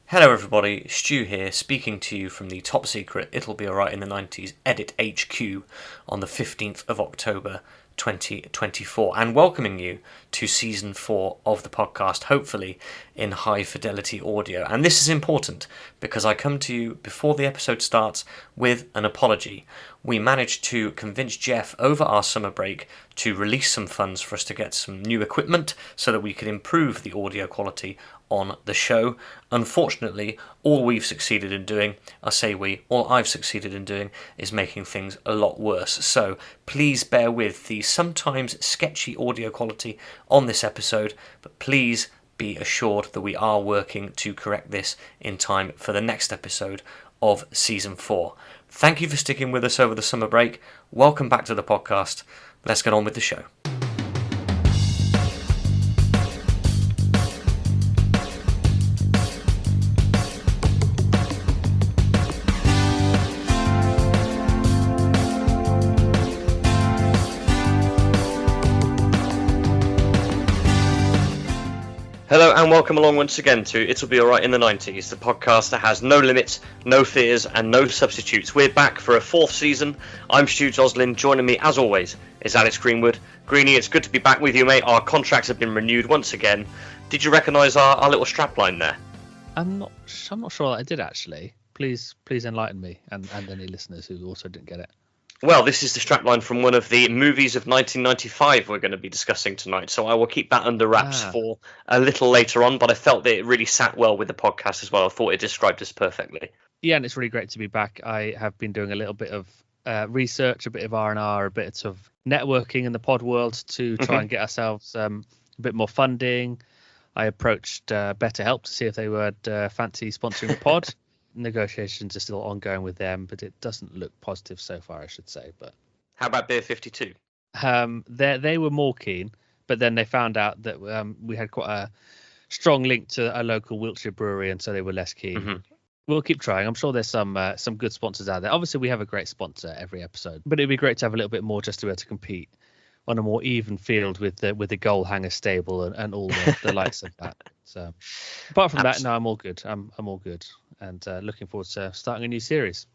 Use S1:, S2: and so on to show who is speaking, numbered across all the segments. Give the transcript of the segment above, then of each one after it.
S1: Hello everybody, Stu here, speaking to you from the top secret It'll Be Alright in the 90s Edit HQ on the 15th of October 2024, and welcoming you to Season 4 of the podcast, hopefully in high fidelity audio. And this is important because I come to you before the episode starts with an apology. We managed to convince Jeff over our summer break to release some funds for us to get some new equipment so that we could improve the audio quality on the show. Unfortunately, all we've succeeded in doing, all I've succeeded in doing, is making things a lot worse. So please bear with the sometimes sketchy audio quality on this episode, but please be assured that we are working to correct this in time for the next episode of Season 4. Thank you for sticking with us over the summer break. Welcome back to the podcast. Let's get on with the show. Hello and welcome along once again to It'll Be Alright in the 90s, the podcast that has no limits, no fears and no substitutes. We're back for a fourth season. I'm Stu Joslin. Joining me as always is Alex Greenwood. Greenie, it's good to be back with you, mate. Our contracts have been renewed once again. Did you recognise our little strapline there?
S2: I'm not sure that I did actually. Please enlighten me and any listeners who also didn't get it.
S1: Well, this is the strapline from one of the movies of 1995 we're going to be discussing tonight, so I will keep that under wraps for a little later on, but I felt that it really sat well with the podcast as well. I thought it described us perfectly.
S2: Yeah, and it's really great to be back. I have been doing a little bit of research, a bit of R&R, a bit of networking in the pod world to try and get ourselves a bit more funding. I approached BetterHelp to see if they would fancy sponsoring the pod. Negotiations are still ongoing with them, but it doesn't look positive so far, I should say. But
S1: how about Beer 52?
S2: They were more keen, but then they found out that we had quite a strong link to a local Wiltshire brewery, and so they were less keen. We'll keep trying. I'm sure there's some good sponsors out there. Obviously, we have a great sponsor every episode, but it'd be great to have a little bit more just to be able to compete on a more even field with the goal hanger stable and all the likes of that. So apart from that, no, I'm all good. I'm all good, and looking forward to starting a new series.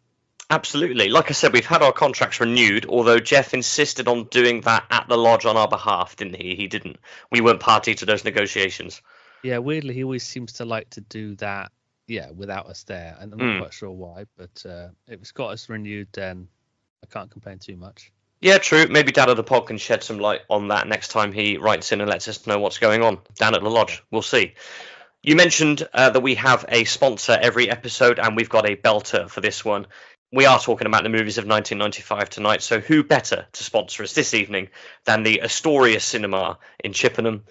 S1: Absolutely. Like I said, we've had our contracts renewed, although Jeff insisted on doing that at the lodge on our behalf, didn't he? He didn't. We weren't party to those negotiations.
S2: Yeah, weirdly, he always seems to like to do that, without us there. And I'm not quite sure why, but if it's got us renewed, then I can't complain too much.
S1: Yeah, true. Maybe Dan at the pod can shed some light on that next time he writes in and lets us know what's going on down at the lodge. We'll see. You mentioned that we have a sponsor every episode, and we've got a belter for this one. We are talking about the movies of 1995 tonight, so who better to sponsor us this evening than the Astoria Cinema in Chippenham?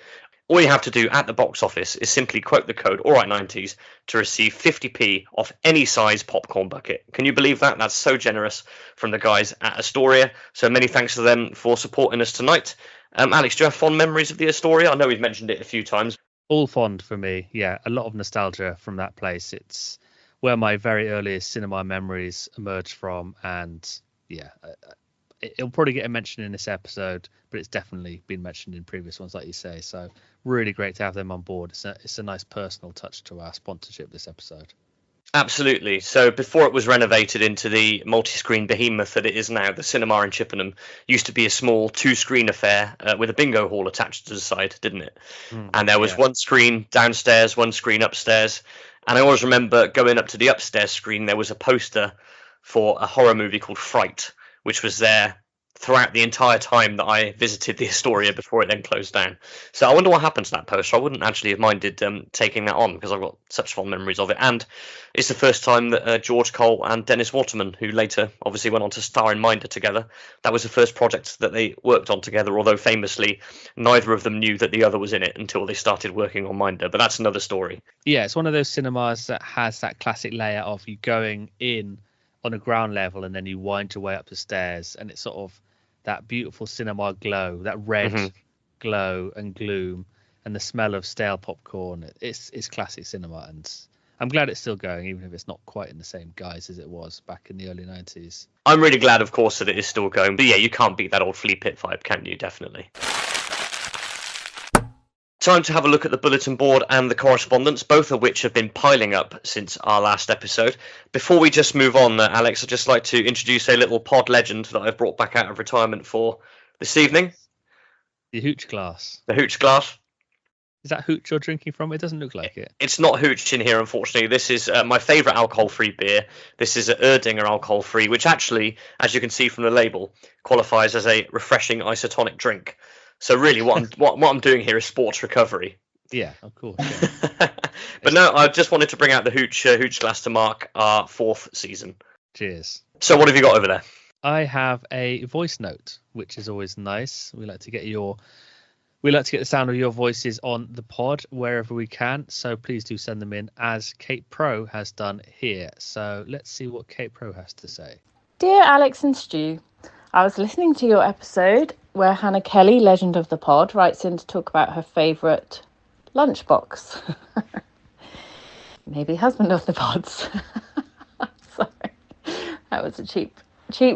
S1: All you have to do at the box office is simply quote the code ALRIGHT90s to receive 50p off any size popcorn bucket. Can you believe that? That's so generous from the guys at Astoria. So many thanks to them for supporting us tonight. Alex, do you have fond memories of the Astoria? I know we've mentioned it a few times.
S2: All fond for me, yeah. A lot of nostalgia from that place. It's where my very earliest cinema memories emerged from, and it'll probably get a mention in this episode, but it's definitely been mentioned in previous ones, like you say. So really great to have them on board. It's a nice personal touch to our sponsorship this episode.
S1: Absolutely. So before it was renovated into the multi-screen behemoth that it is now, the cinema in Chippenham used to be a small two-screen affair with a bingo hall attached to the side, didn't it? And there was one screen downstairs, one screen upstairs. And I always remember going up to the upstairs screen, there was a poster for a horror movie called Fright, which was there throughout the entire time that I visited the Astoria before it then closed down. So I wonder what happened to that poster. I wouldn't actually have minded taking that on because I've got such fond memories of it. And it's the first time that George Cole and Dennis Waterman, who later obviously went on to star in Minder together, that was the first project that they worked on together, although famously neither of them knew that the other was in it until they started working on Minder. But that's another story.
S2: Yeah, it's one of those cinemas that has that classic layer of you going in on a ground level and then you wind your way up the stairs, and it's sort of that beautiful cinema glow, that red glow and gloom, and the smell of stale popcorn. It's classic cinema, and I'm glad it's still going, even if it's not quite in the same guise as it was back in the early 90s.
S1: I'm really glad, of course, that it is still going. But yeah, you can't beat that old flea pit vibe, can you? Definitely. Time to have a look at the bulletin board and the correspondence, both of which have been piling up since our last episode. Before we just move on, Alex, I'd just like to introduce a little pod legend that I've brought back out of retirement for this evening.
S2: The hooch glass.
S1: The hooch glass.
S2: Is that hooch you're drinking from? It doesn't look like it.
S1: It's not hooch in here, unfortunately. This is my favourite alcohol-free beer. This is a Erdinger alcohol-free, which actually, as you can see from the label, qualifies as a refreshing isotonic drink. So really, what I'm doing here is sports recovery.
S2: Yeah, of course. Yeah.
S1: But no, I just wanted to bring out the hooch glass to mark our 4th season.
S2: Cheers.
S1: So what have you got over there?
S2: I have a voice note, which is always nice. We like to get the sound of your voices on the pod wherever we can. So please do send them in, as Kate Pro has done here. So let's see what Kate Pro has to say.
S3: Dear Alex and Stu, I was listening to your episode where Hannah Kelly, legend of the pod, writes in to talk about her favourite Lunchbox. Maybe husband of the pods. Sorry, that was a cheap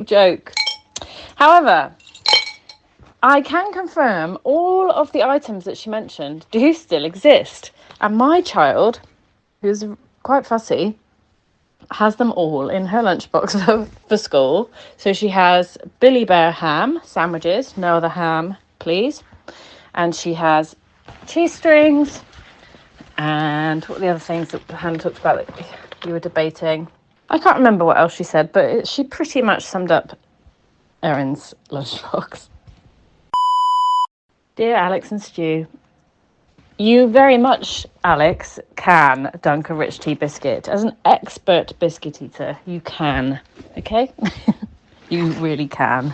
S3: joke. However, I can confirm all of the items that she mentioned do still exist. And my child, who's quite fussy, has them all in her lunchbox for school. So she has Billy Bear ham sandwiches, no other ham, please. And she has cheese strings and what are the other things that Hannah talked about that you were debating? I can't remember what else she said, but she pretty much summed up Erin's lunchbox. Dear Alex and Stu, you very much, Alex, can dunk a rich tea biscuit. As an expert biscuit eater, you can, okay? You really can.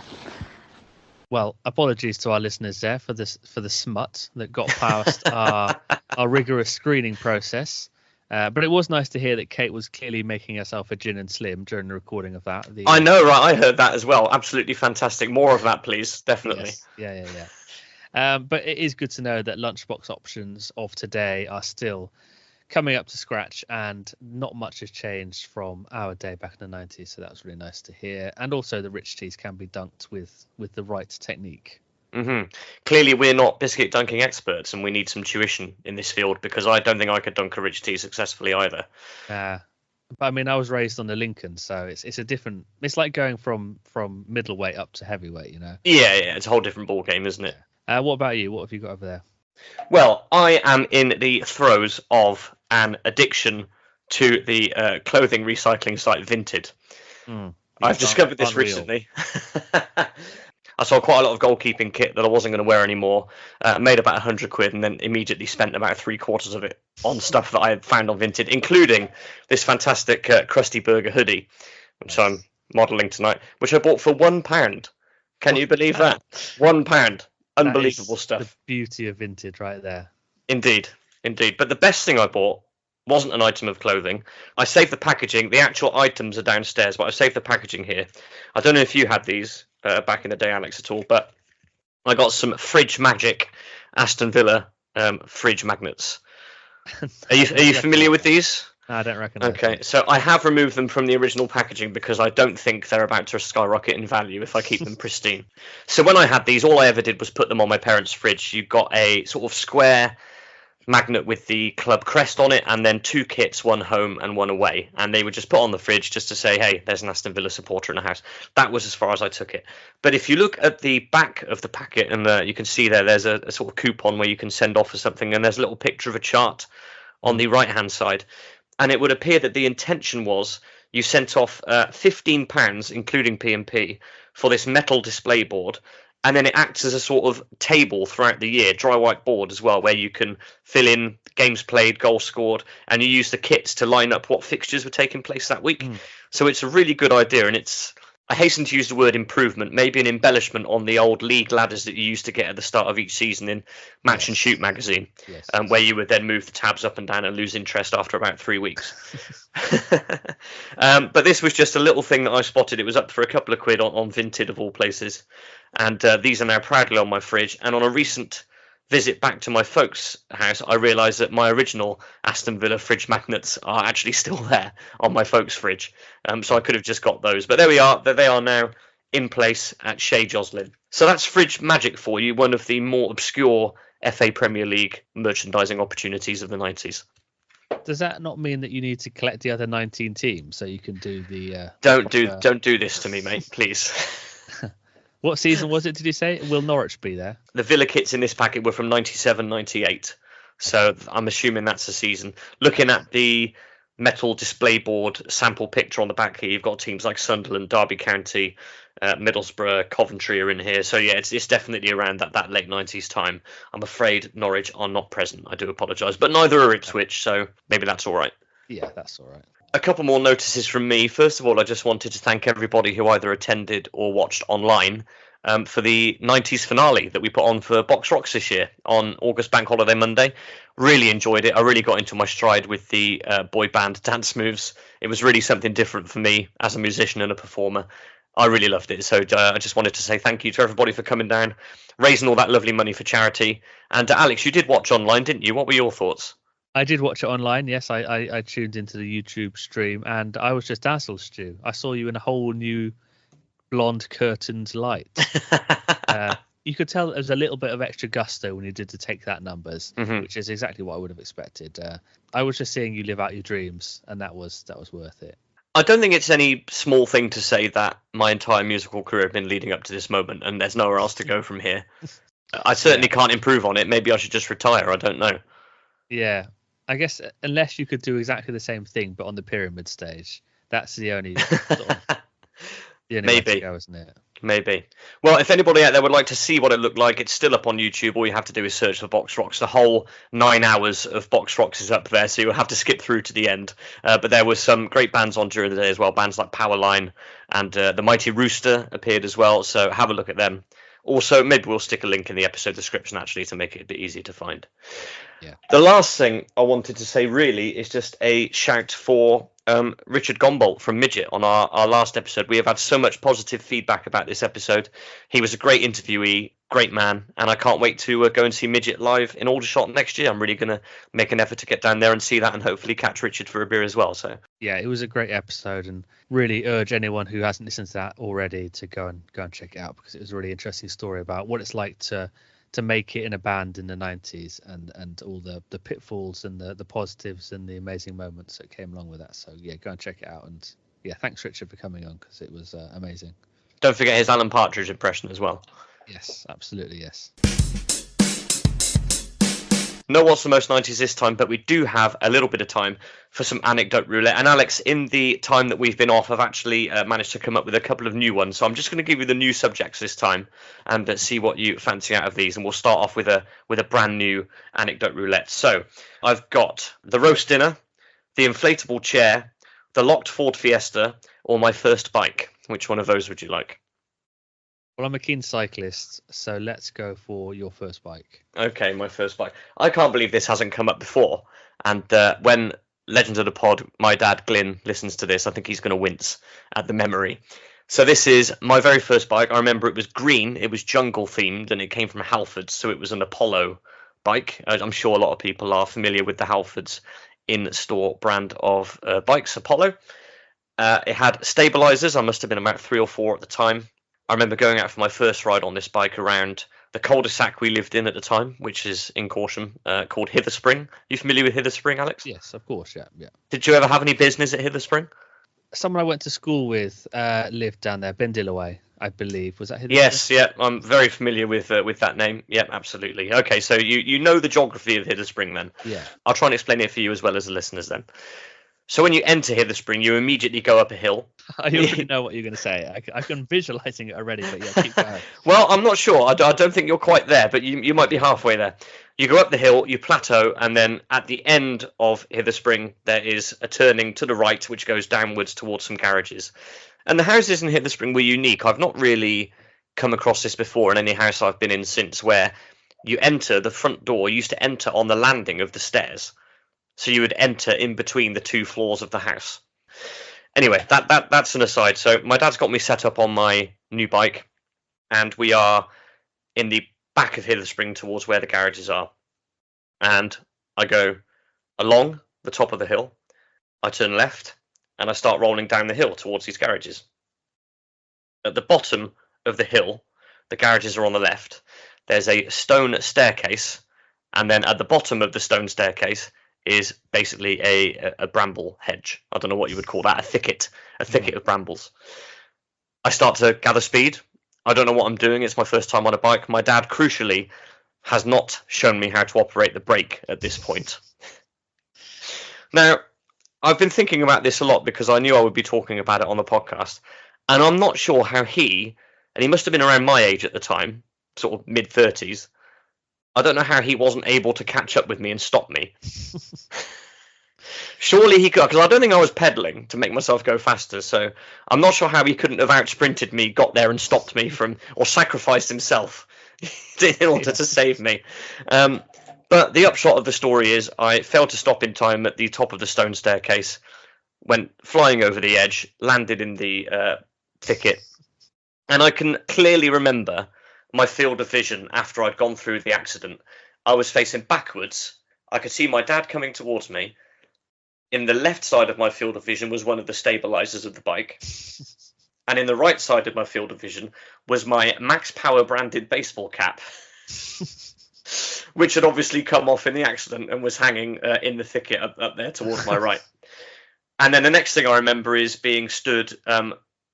S2: Well, apologies to our listeners there for the smut that got past our rigorous screening process. But it was nice to hear that Kate was clearly making herself a gin and slim during the recording of that.
S1: I know, right? I heard that as well. Absolutely fantastic. More of that, please. Definitely.
S2: Yes. Yeah. But it is good to know that lunchbox options of today are still coming up to scratch, and not much has changed from our day back in the 90s. So that was really nice to hear. And also the rich teas can be dunked with the right technique.
S1: Mm-hmm. Clearly, we're not biscuit dunking experts, and we need some tuition in this field, because I don't think I could dunk a rich tea successfully either.
S2: But I mean, I was raised on the Lincoln, so it's a different. It's like going from middleweight up to heavyweight, you know.
S1: Yeah, it's a whole different ball game, isn't it?
S2: What about you? What have you got over there?
S1: Well, I am in the throes of an addiction to the clothing recycling site Vinted. I've discovered this recently. I saw quite a lot of goalkeeping kit that I wasn't going to wear anymore. Made about £100, and then immediately spent about 3/4 of it on stuff that I had found on Vinted, including this fantastic Krusty Burger hoodie, which I'm modelling tonight, which I bought for £1. Can you believe that? £1. Unbelievable stuff.
S2: The beauty of Vinted right there.
S1: Indeed. But the best thing I bought wasn't an item of clothing. I saved the packaging. The actual items are downstairs, but I saved the packaging here. I don't know if you had these back in the day, Alex, at all, but I got some Fridge Magic Aston Villa fridge magnets. Are you familiar with these?
S2: No, I don't recognise.
S1: Okay, so I have removed them from the original packaging because I don't think they're about to skyrocket in value if I keep them pristine. So when I had these, all I ever did was put them on my parents' fridge. You got a sort of square magnet with the club crest on it, and then 2 kits, one home and one away, and they would just put on the fridge just to say, hey, there's an Aston Villa supporter in the house. That was as far as I took it. But if you look at the back of the packet, and you can see there's a sort of coupon where you can send off for something, and there's a little picture of a chart on the right hand side, and it would appear that the intention was you sent off £15, including P&P, for this metal display board. And then it acts as a sort of table throughout the year, dry white board as well, where you can fill in games played, goals scored, and you use the kits to line up what fixtures were taking place that week. So it's a really good idea, and I hasten to use the word improvement, maybe an embellishment on the old league ladders that you used to get at the start of each season in Match and Shoot magazine, where you would then move the tabs up and down and lose interest after about 3 weeks. But this was just a little thing that I spotted. It was up for a couple of quid on Vinted, of all places. And these are now proudly on my fridge. And on a recent visit back to my folks' house, I realised that my original Aston Villa fridge magnets are actually still there on my folks' fridge. So I could have just got those. But there we are. They are now in place at Shea Joslin. So that's Fridge Magic for you, one of the more obscure FA Premier League merchandising opportunities of the 90s.
S2: Does that not mean that you need to collect the other 19 teams so you can do the?
S1: Don't do this to me, mate, please.
S2: What season was it? Did you say? Will Norwich be there?
S1: The Villa kits in this packet were from 97, 98. So I'm assuming that's the season. Looking at the metal display board sample picture on the back here, you've got teams like Sunderland, Derby County, Middlesbrough, Coventry are in here. So yeah, it's definitely around that late 90s time. I'm afraid Norwich are not present. I do apologise, but neither are Ipswich, so maybe that's all right.
S2: Yeah, that's all right.
S1: A couple more notices from me. First of all, I just wanted to thank everybody who either attended or watched online for the 90s finale that we put on for Box Rocks this year on August Bank Holiday Monday. Really enjoyed it. I really got into my stride with the boy band dance moves. It was really something different for me as a musician and a performer. I really loved it. So I just wanted to say thank you to everybody for coming down, raising all that lovely money for charity. And Alex, you did watch online, didn't you? What were your thoughts?
S2: I did watch it online. Yes, I tuned into the YouTube stream and I was just dazzled, Stu. I saw you in a whole new blonde curtained light. You could tell there was a little bit of extra gusto when you did the Take That numbers, which is exactly what I would have expected. I was just seeing you live out your dreams, and that was worth it.
S1: I don't think it's any small thing to say that my entire musical career has been leading up to this moment, and there's nowhere else to go from here. I certainly can't improve on it. Maybe I should just retire. I don't know.
S2: Yeah, I guess unless you could do exactly the same thing, but on the pyramid stage, that's the only sort of the only way to go, isn't it?
S1: Maybe. Well, if anybody out there would like to see what it looked like, it's still up on YouTube. All you have to do is search for Box Rocks. The whole 9 hours of Box Rocks is up there, so you'll have to skip through to the end. But there were some great bands on during the day as well. Bands like Powerline and the Mighty Rooster appeared as well, so have a look at them. Also, maybe we'll stick a link in the episode description, actually, to make it a bit easier to find.
S2: Yeah.
S1: The last thing I wanted to say, really, is just a shout for Richard Gombolt from Midget on our last episode. We have had so much positive feedback about this episode. He was a great interviewee, great man, and I can't wait to go and see Midget live in Aldershot next year. I'm really going to make an effort to get down there and see that and hopefully catch Richard for a beer as well. So
S2: yeah, it was a great episode and really urge anyone who hasn't listened to that already to go and check it out, because it was a really interesting story about what it's like to make it in a band in the 90s and all the pitfalls and the positives and the amazing moments that came along with that. So yeah, go and check it out. And yeah, thanks Richard for coming on, because it was amazing.
S1: Don't forget his Alan Partridge impression as well.
S2: Yes, absolutely, yes.
S1: No What's the Most 90s this time, but we do have a little bit of time for some anecdote roulette. And Alex, in the time that we've been off, I've actually managed to come up with a couple of new ones. So I'm just going to give you the new subjects this time and see what you fancy out of these. And we'll start off with a brand new anecdote roulette. So I've got the roast dinner, the inflatable chair, the locked Ford Fiesta, or my first bike. Which one of those would you like?
S2: Well, I'm a keen cyclist, so let's go for your first bike.
S1: Okay, my first bike. I can't believe this hasn't come up before. And when Legend of the Pod, my dad, Glyn, listens to this, I think he's going to wince at the memory. So this is my very first bike. I remember it was green, it was jungle themed, and it came from Halfords, so it was an Apollo bike. I'm sure a lot of people are familiar with the Halfords in-store brand of bikes, Apollo. It had stabilizers. I must have been about 3 or 4 at the time. I remember going out for my first ride on this bike around the cul-de-sac we lived in at the time, which is in Corsham, called Hither Spring. You familiar with Hither Spring, Alex?
S2: Yes, of course, yeah.
S1: Did you ever have any business at Hither Spring?
S2: Someone I went to school with lived down there, Ben Dillaway, I believe. Was that Hither
S1: Yes,
S2: Spring?
S1: yeah, I'm very familiar with that name. Yeah, absolutely. Okay, so you know the geography of Hither Spring then?
S2: Yeah.
S1: I'll try and explain it for you as well as the listeners then. So when you enter Hither Spring, you immediately go up a hill.
S2: I already know what you're going to say. I can visualizing it already, but yeah, keep going.
S1: Well, I'm not sure. I don't think you're quite there, but you might be halfway there. You go up the hill, you plateau, and then at the end of Hither Spring, there is a turning to the right, which goes downwards towards some garages. And the houses in Hither Spring were unique. I've not really come across this before in any house I've been in since, where you enter the front door. You used to enter on the landing of the stairs. So you would enter in between the 2 floors of the house. Anyway, that's an aside. So my dad's got me set up on my new bike, and we are in the back of Hither Spring towards where the garages are. And I go along the top of the hill, I turn left, and I start rolling down the hill towards these garages. At the bottom of the hill, the garages are on the left. There's a stone staircase And then at the bottom of the stone staircase is basically a bramble hedge. I don't know what you would call that, a thicket of brambles. I start to gather speed. I don't know what I'm doing. It's my first time on a bike. My dad, crucially, has not shown me how to operate the brake at this point. Now, I've been thinking about this a lot because I knew I would be talking about it on the podcast. And I'm not sure how he must have been around my age at the time, sort of mid-30s. I don't know how he wasn't able to catch up with me and stop me. Surely he could, because I don't think I was pedaling to make myself go faster. So I'm not sure how he couldn't have out-sprinted me, got there and stopped me or sacrificed himself in order to save me. But the upshot of the story is I failed to stop in time at the top of the stone staircase, went flying over the edge, landed in the thicket. And I can clearly remember my field of vision after I'd gone through the accident. I was facing backwards. I could see my dad coming towards me. In the left side of my field of vision was one of the stabilizers of the bike. And in the right side of my field of vision was my Max Power branded baseball cap, which had obviously come off in the accident and was hanging in the thicket up there towards my right. And then the next thing I remember is being stood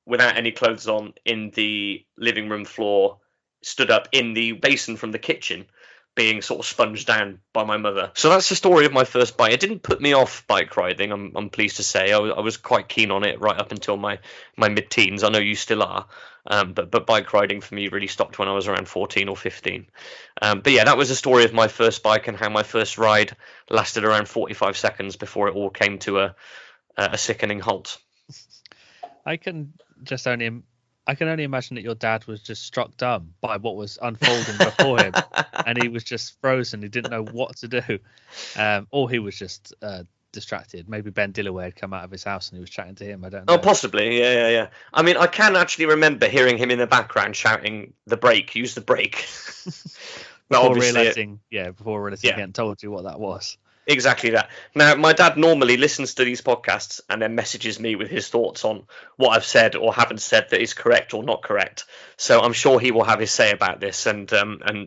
S1: without any clothes on in the living room floor, stood up in the basin from the kitchen, being sort of sponged down by my mother. So that's the story of my first bike. It didn't put me off bike riding, I'm pleased to say. I was quite keen on it right up until my mid-teens. I know you still are. But bike riding for me really stopped when I was around 14 or 15. But yeah, that was the story of my first bike and how my first ride lasted around 45 seconds before it all came to a sickening halt.
S2: I can only imagine that your dad was just struck dumb by what was unfolding before him, and he was just frozen. He didn't know what to do, or he was just distracted. Maybe Ben Dillaway had come out of his house and he was chatting to him. I don't know.
S1: Oh, possibly. Yeah. I mean, I can actually remember hearing him in the background shouting, "The brake! Use the brake!"
S2: before realizing he hadn't told you what that was.
S1: Exactly that. Now, my dad normally listens to these podcasts and then messages me with his thoughts on what I've said or haven't said that is correct or not correct. So I'm sure he will have his say about this and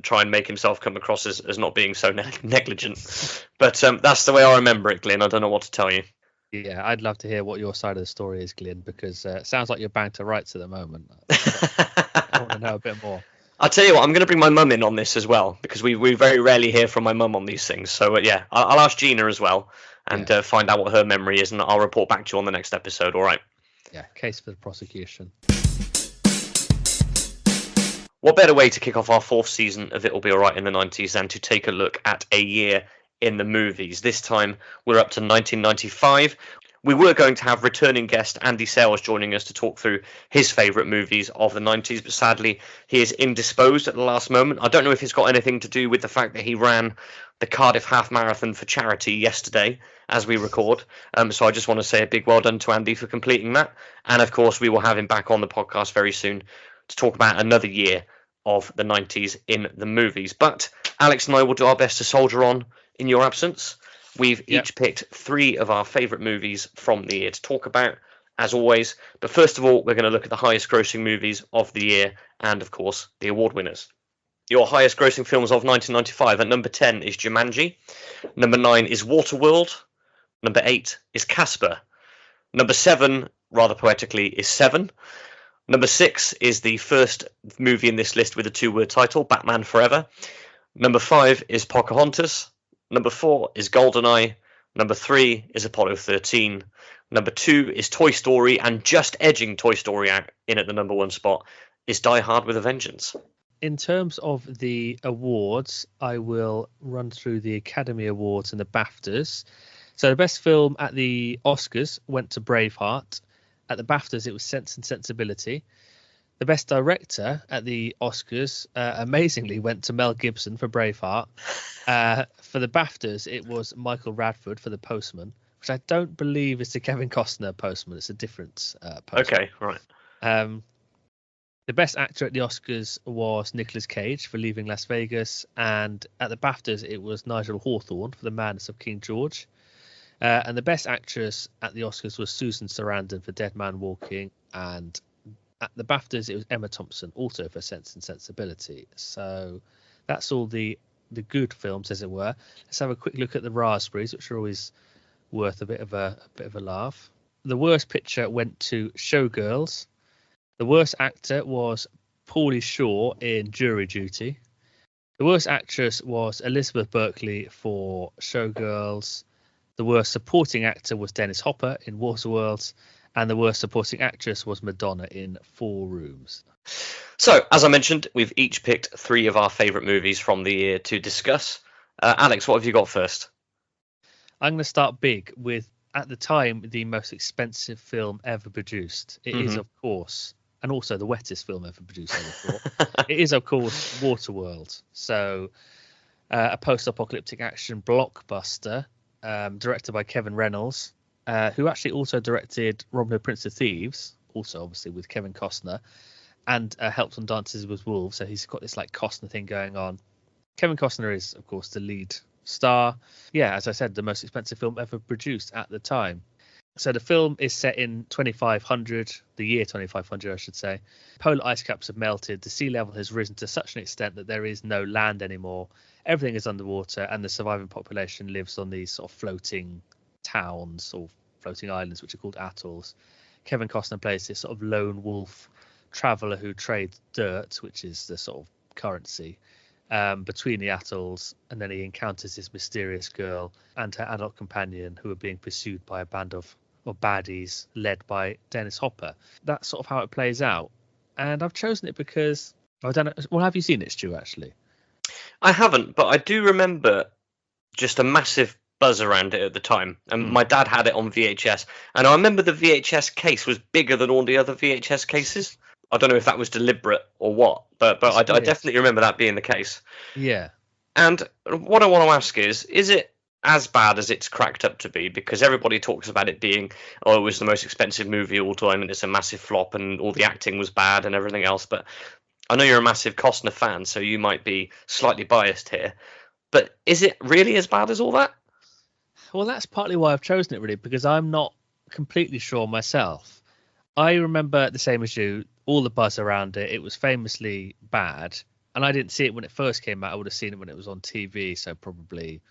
S1: try and make himself come across as not being so negligent. But that's the way I remember it, Glyn. I don't know what to tell you.
S2: Yeah, I'd love to hear what your side of the story is, Glyn, because it sounds like you're banged to rights at the moment. I want to know a bit more.
S1: I'll tell you what, I'm going to bring my mum in on this as well, because we very rarely hear from my mum on these things. So, yeah, I'll ask Gina as well and find out what her memory is, and I'll report back to you on the next episode, all right?
S2: Yeah, case for the prosecution.
S1: What better way to kick off our fourth season of It'll Be Alright in the 90s than to take a look at a year in the movies. This time, we're up to 1995. We were going to have returning guest Andy Sales joining us to talk through his favourite movies of the 90s, but sadly he is indisposed at the last moment. I don't know if it's got anything to do with the fact that he ran the Cardiff Half Marathon for charity yesterday as we record. So I just want to say a big well done to Andy for completing that. And of course, we will have him back on the podcast very soon to talk about another year of the 90s in the movies. But Alex and I will do our best to soldier on in your absence. We've each picked 3 of our favourite movies from the year to talk about, as always. But first of all, we're going to look at the highest grossing movies of the year and, of course, the award winners. Your highest grossing films of 1995. At number 10 is Jumanji. Number 9 is Waterworld. Number 8 is Casper. Number 7, rather poetically, is Seven. Number 6 is the first movie in this list with a 2-word title, Batman Forever. Number 5 is Pocahontas. Number 4 is GoldenEye. Number 3 is Apollo 13. Number 2 is Toy Story, and just edging Toy Story out in at the number 1 spot is Die Hard with a Vengeance.
S2: In terms of the awards, I will run through the Academy Awards and the BAFTAs. So the best film at the Oscars went to Braveheart. At the BAFTAs, it was Sense and Sensibility. The best director at the Oscars, amazingly, went to Mel Gibson for Braveheart. For the BAFTAs, it was Michael Radford for The Postman, which I don't believe is the Kevin Costner Postman. It's a different Postman.
S1: Okay, right.
S2: The best actor at the Oscars was Nicolas Cage for Leaving Las Vegas. And at the BAFTAs, it was Nigel Hawthorne for The Madness of King George. And the best actress at the Oscars was Susan Sarandon for Dead Man Walking. And at the BAFTAs, it was Emma Thompson, also for Sense and Sensibility. So that's all the the good films, as it were. Let's have a quick look at the raspberries, which are always worth a bit of a laugh. The worst picture went to Showgirls. The worst actor was Pauly Shore in Jury Duty. The worst actress was Elizabeth Berkley for Showgirls. The worst supporting actor was Dennis Hopper in Waterworld. And the worst supporting actress was Madonna in 4 Rooms.
S1: So, as I mentioned, we've each picked 3 of our favourite movies from the year to discuss. Alex, what have you got first?
S2: I'm going to start big with, at the time, the most expensive film ever produced. It is, of course, and also the wettest film ever produced, I thought. It is, of course, Waterworld. So, a post-apocalyptic action blockbuster directed by Kevin Reynolds, who actually also directed Robin Hood, Prince of Thieves, also obviously with Kevin Costner, and helped on Dances with Wolves. So he's got this like Costner thing going on. Kevin Costner is, of course, the lead star. Yeah, as I said, the most expensive film ever produced at the time. So the film is set in 2500, the year 2500, I should say. Polar ice caps have melted. The sea level has risen to such an extent that there is no land anymore. Everything is underwater, and the surviving population lives on these sort of floating towns or floating islands, which are called atolls. Kevin Costner plays this sort of lone wolf traveller who trades dirt, which is the sort of currency, between the atolls, and then he encounters this mysterious girl and her adult companion who are being pursued by a band of baddies led by Dennis Hopper. That's sort of how it plays out. And I've chosen it because I don't know. Well, have you seen it, Stu, actually?
S1: I haven't, but I do remember just a massive buzz around it at the time. And my dad had it on VHS. And I remember the VHS case was bigger than all the other VHS cases. I don't know if that was deliberate or what, but I definitely remember that being the case.
S2: Yeah.
S1: And what I want to ask is it as bad as it's cracked up to be? Because everybody talks about it being, oh, it was the most expensive movie of all time and it's a massive flop and all the acting was bad and everything else. But I know you're a massive Costner fan, so you might be slightly biased here. But is it really as bad as all that?
S2: Well, that's partly why I've chosen it, really, because I'm not completely sure myself. I remember the same as you, all the buzz around it. It was famously bad, and I didn't see it when it first came out. I would have seen it when it was on TV, so probably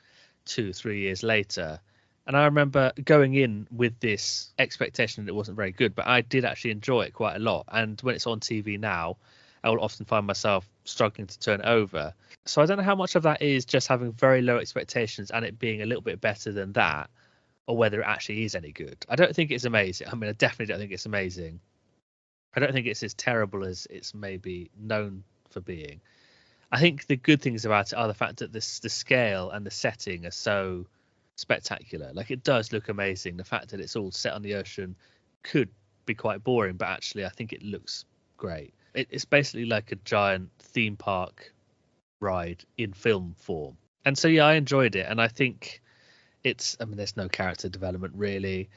S2: 2-3 years later. And I remember going in with this expectation that it wasn't very good, but I did actually enjoy it quite a lot. And when it's on TV now, I will often find myself struggling to turn it over. So I don't know how much of that is just having very low expectations and it being a little bit better than that, or whether it actually is any good. I don't think it's amazing. I mean, I definitely don't think it's amazing. I don't think it's as terrible as it's maybe known for being. I think the good things about it are the fact that the scale and the setting are so spectacular. Like, it does look amazing. The fact that it's all set on the ocean could be quite boring, but actually I think it looks great. It's basically like a giant theme park ride in film form. And so, yeah, I enjoyed it. And I think there's no character development, really.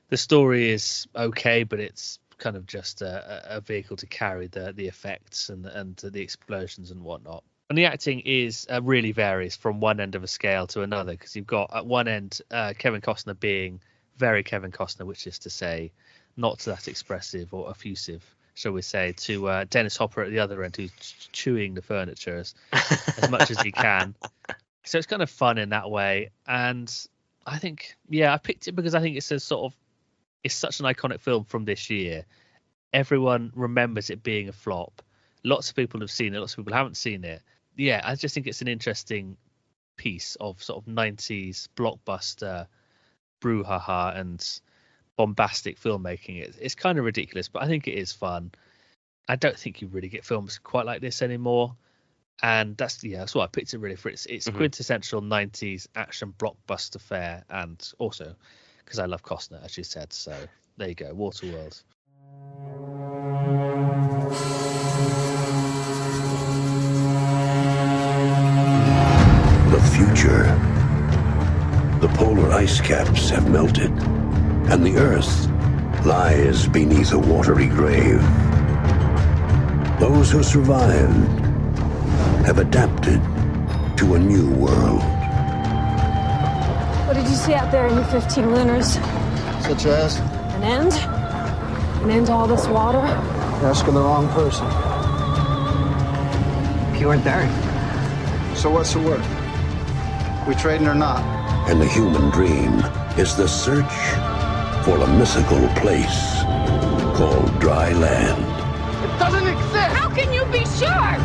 S2: The story is okay, but it's kind of just a vehicle to carry the effects and the explosions and whatnot. And the acting really varies from one end of a scale to another, because you've got at one end Kevin Costner being very Kevin Costner, which is to say not that expressive or effusive, shall we say, to Dennis Hopper at the other end, who's chewing the furniture as much as he can. So it's kind of fun in that way. And I think, I picked it because I think it's such an iconic film from this year. Everyone remembers it being a flop. Lots of people have seen it. Lots of people haven't seen it. Yeah, I just think it's an interesting piece of sort of 90s blockbuster brouhaha and bombastic filmmaking. It's kind of ridiculous, but I think it is fun. I don't think you really get films quite like this anymore. And that's why I picked it really for. It's quintessential 90s action blockbuster fare, and also because I love Costner, as you said. So there you go, Waterworld.
S4: The future. The polar ice caps have melted, and the Earth lies beneath a watery grave. Those who survived have adapted to a new world.
S5: What did you see out there in your 15 lunars?
S6: Such as?
S5: An end? An end to all this water?
S6: You're asking the wrong person.
S7: You weren't there.
S6: So what's the word? We trading or not?
S4: And the human dream is the search for a mythical place called dry land.
S6: It doesn't exist!
S5: How can you be sure?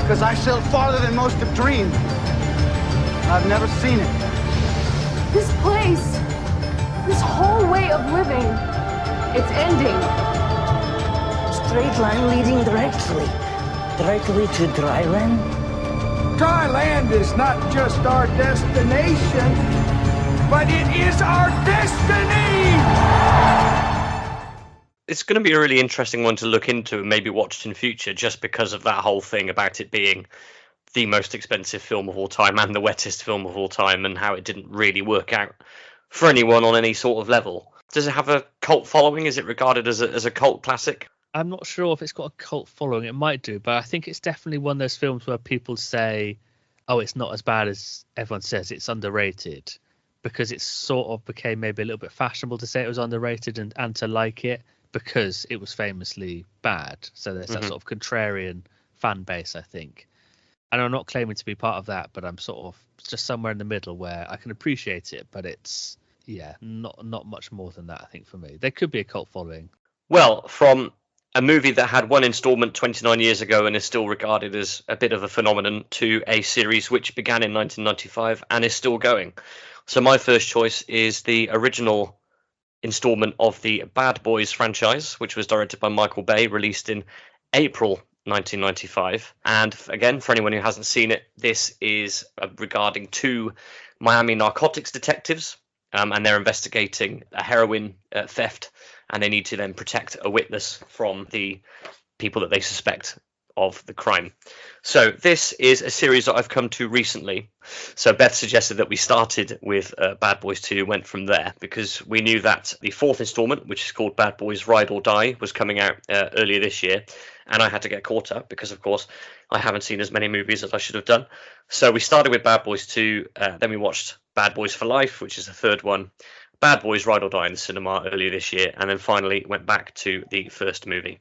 S6: Because I sailed farther than most have dreamed. I've never seen it.
S5: This place, this whole way of living, it's ending.
S7: Straight line leading directly to dry land.
S8: Dry land is not just our destination, but it is our destiny!
S1: It's going to be a really interesting one to look into and maybe watch in future, just because of that whole thing about it being the most expensive film of all time and the wettest film of all time, and how it didn't really work out for anyone on any sort of level. Does it have a cult following? Is it regarded as a cult classic?
S2: I'm not sure if it's got a cult following. It might do, but I think it's definitely one of those films where people say, oh, it's not as bad as everyone says, it's underrated, because it sort of became maybe a little bit fashionable to say it was underrated and to like it, because it was famously bad. So there's that sort of contrarian fan base, I think. And I'm not claiming to be part of that, but I'm sort of just somewhere in the middle where I can appreciate it, but it's, not much more than that, I think, for me. There could be a cult following.
S1: Well, from a movie that had one installment 29 years ago and is still regarded as a bit of a phenomenon, to a series which began in 1995 and is still going. So my first choice is the original installment of the Bad Boys franchise, which was directed by Michael Bay, released in April 1995. And again, for anyone who hasn't seen it, this is regarding two Miami narcotics detectives, and they're investigating a heroin theft, and they need to then protect a witness from the people that they suspect of the crime. So this is a series that I've come to recently. So Beth suggested that we started with Bad Boys 2, went from there, because we knew that the fourth installment, which is called Bad Boys Ride or Die, was coming out earlier this year, and I had to get caught up because, of course, I haven't seen as many movies as I should have done. So we started with Bad Boys 2, then we watched Bad Boys for Life, which is the third one, Bad Boys Ride or Die in the cinema earlier this year, and then finally went back to the first movie.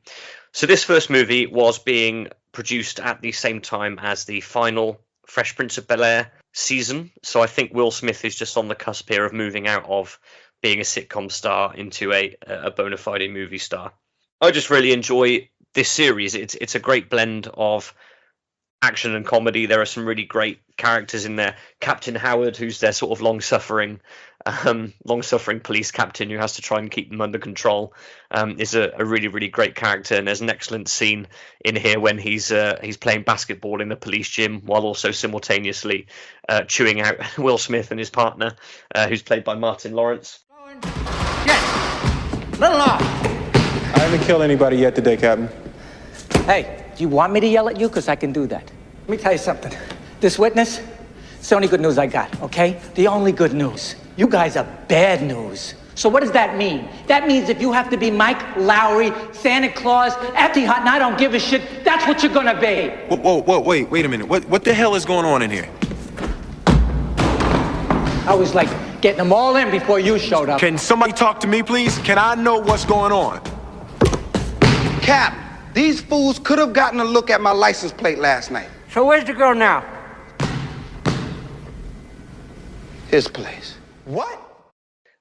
S1: So this first movie was being produced at the same time as the final Fresh Prince of Bel-Air season. So I think Will Smith is just on the cusp here of moving out of being a sitcom star into a bona fide movie star. I just really enjoy this series. It's a great blend of action and comedy. There are some really great characters in there. Captain Howard, who's their sort of long-suffering police captain who has to try and keep them under control, is a really, really great character. And there's an excellent scene in here when he's playing basketball in the police gym while also simultaneously chewing out Will Smith and his partner, who's played by Martin Lawrence.
S8: Yes! Little off!
S9: I haven't killed anybody yet today, Captain.
S7: Hey, do you want me to yell at you? Because I can do that. Let me tell you something. This witness, it's the only good news I got, okay? The only good news. You guys are bad news. So what does that mean? That means if you have to be Mike Lowry, Santa Claus, Effie Hunt, and I don't give a shit, that's what you're gonna be.
S9: Whoa, wait a minute. What the hell is going on in here?
S7: I was like getting them all in before you showed up.
S9: Can somebody talk to me, please? Can I know what's going on?
S8: Cap, these fools could have gotten a look at my license plate last night.
S7: So where's the girl now?
S8: His place.
S9: What?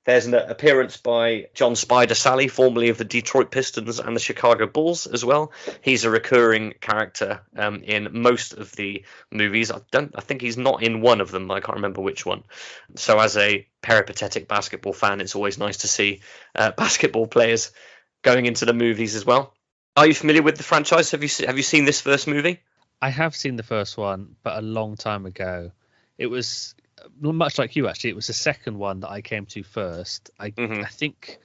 S1: There's an appearance by John Spider Sally, formerly of the Detroit Pistons and the Chicago Bulls as well. He's a recurring character in most of the movies. I think he's not in one of them. I can't remember which one. So as a peripatetic basketball fan, it's always nice to see basketball players going into the movies as well. Are you familiar with the franchise? Have you seen this first movie?
S2: I have seen the first one, but a long time ago. It was much like you, actually. It was the second one that I came to first. I think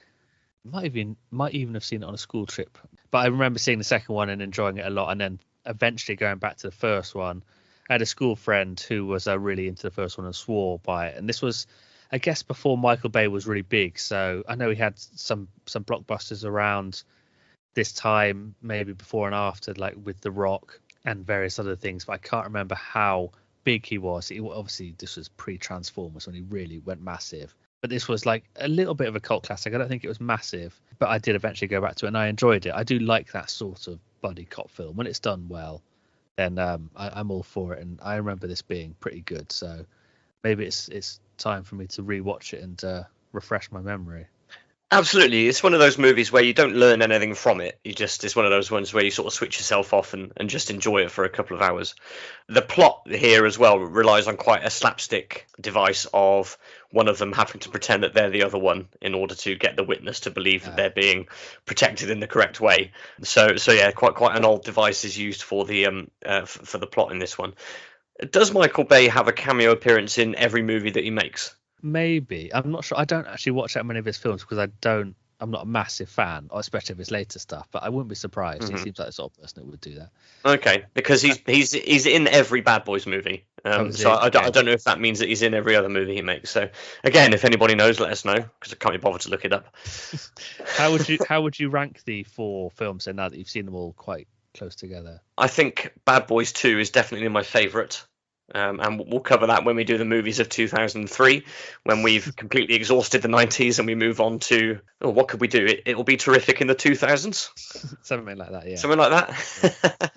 S2: might even have seen it on a school trip. But I remember seeing the second one and enjoying it a lot, and then eventually going back to the first one. I had a school friend who was really into the first one and swore by it. And this was, I guess, before Michael Bay was really big. So I know he had some blockbusters around this time, maybe before and after, like with The Rock and various other things, but I can't remember how big he was. Obviously, this was pre-Transformers when he really went massive. But this was like a little bit of a cult classic. I don't think it was massive, but I did eventually go back to it and I enjoyed it. I do like that sort of buddy cop film when it's done well. then I'm all for it. And I remember this being pretty good. So maybe it's time for me to rewatch it and refresh my memory.
S1: Absolutely. It's one of those movies where you don't learn anything from it. It's one of those ones where you sort of switch yourself off and just enjoy it for a couple of hours. The plot here as well relies on quite a slapstick device of one of them having to pretend that they're the other one in order to get the witness to believe that they're being protected in the correct way. So yeah, quite an old device is used for the plot in this one. Does Michael Bay have a cameo appearance in every movie that he makes?
S2: Maybe. I'm not sure. I don't actually watch that many of his films because I'm not a massive fan, especially of his later stuff, but I wouldn't be surprised. He seems like the sort of person that would do that.
S1: Okay, because he's in every Bad Boys movie. So I don't know if that means that he's in every other movie he makes. So again, if anybody knows, let us know, because I can't be bothered to look it up.
S2: How would you rank the 4 films then, now that you've seen them all quite close together?
S1: I think Bad Boys 2 is definitely my favourite. And we'll cover that when we do the movies of 2003, when we've completely exhausted the 90s and we move on to, what could we do? It'll be terrific in the 2000s.
S2: Something like that, yeah.
S1: Something like that.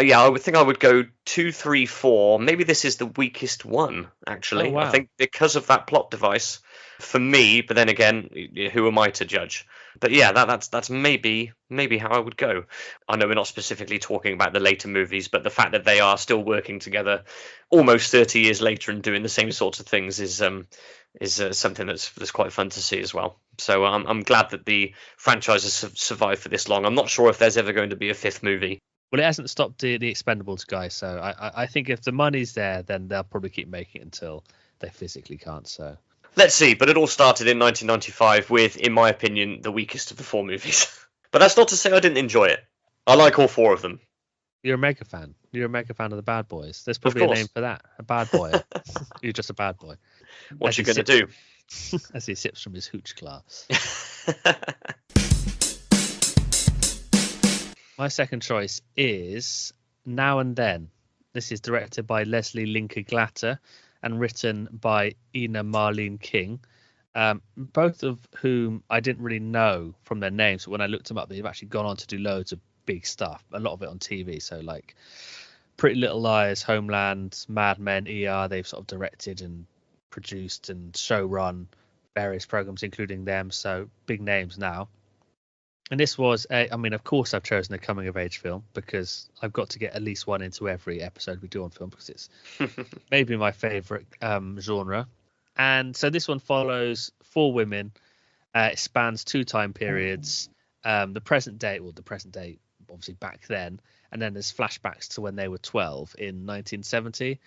S1: Yeah, I would think I would go 2, 3, 4. Maybe this is the weakest one, actually.
S2: Oh, wow.
S1: I think because of that plot device for me, but then again, who am I to judge? But yeah, that's maybe how I would go. I know we're not specifically talking about the later movies, but the fact that they are still working together almost 30 years later and doing the same sorts of things is something that's quite fun to see as well. So I'm glad that the franchise has survived for this long. I'm not sure if there's ever going to be a 5th movie.
S2: Well, it hasn't stopped the Expendables guys, so I think if the money's there, then they'll probably keep making it until they physically can't. So
S1: let's see. But it all started in 1995 with, in my opinion, the weakest of the 4 movies. But that's not to say I didn't enjoy it. I like all 4 of them.
S2: You're a mega fan. You're a mega fan of the Bad Boys. There's probably a name for that. A bad boy. You're just a bad boy.
S1: What you gonna do?
S2: As he sips from his hooch glass. My second choice is Now and Then. This is directed by Leslie Linka Glatter and written by Ina Marlene King, both of whom I didn't really know from their names, but when I looked them up, they've actually gone on to do loads of big stuff, a lot of it on TV. So like Pretty Little Liars, Homeland, Mad Men, ER, they've sort of directed and produced and showrun various programs, including them. So big names now. And this was of course I've chosen a coming of age film because I've got to get at least one into every episode we do on film because it's maybe my favorite genre. And so this one follows 4 women. It spans 2 time periods. The present day, obviously back then, and then there's flashbacks to when they were 12 in 1970.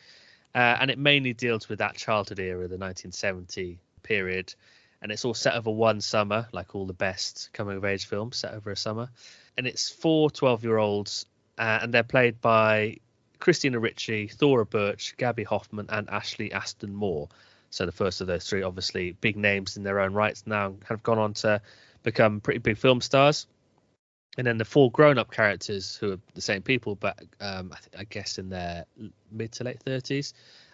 S2: And it mainly deals with that childhood era, the 1970 period. And it's all set over one summer, like all the best coming-of-age films set over a summer. And it's 4 12-year-olds, and they're played by Christina Ricci, Thora Birch, Gabby Hoffman, and Ashley Aston Moore. So the first of those 3, obviously, big names in their own rights now, have gone on to become pretty big film stars. And then the 4 grown-up characters, who are the same people, but I guess in their mid to late 30s,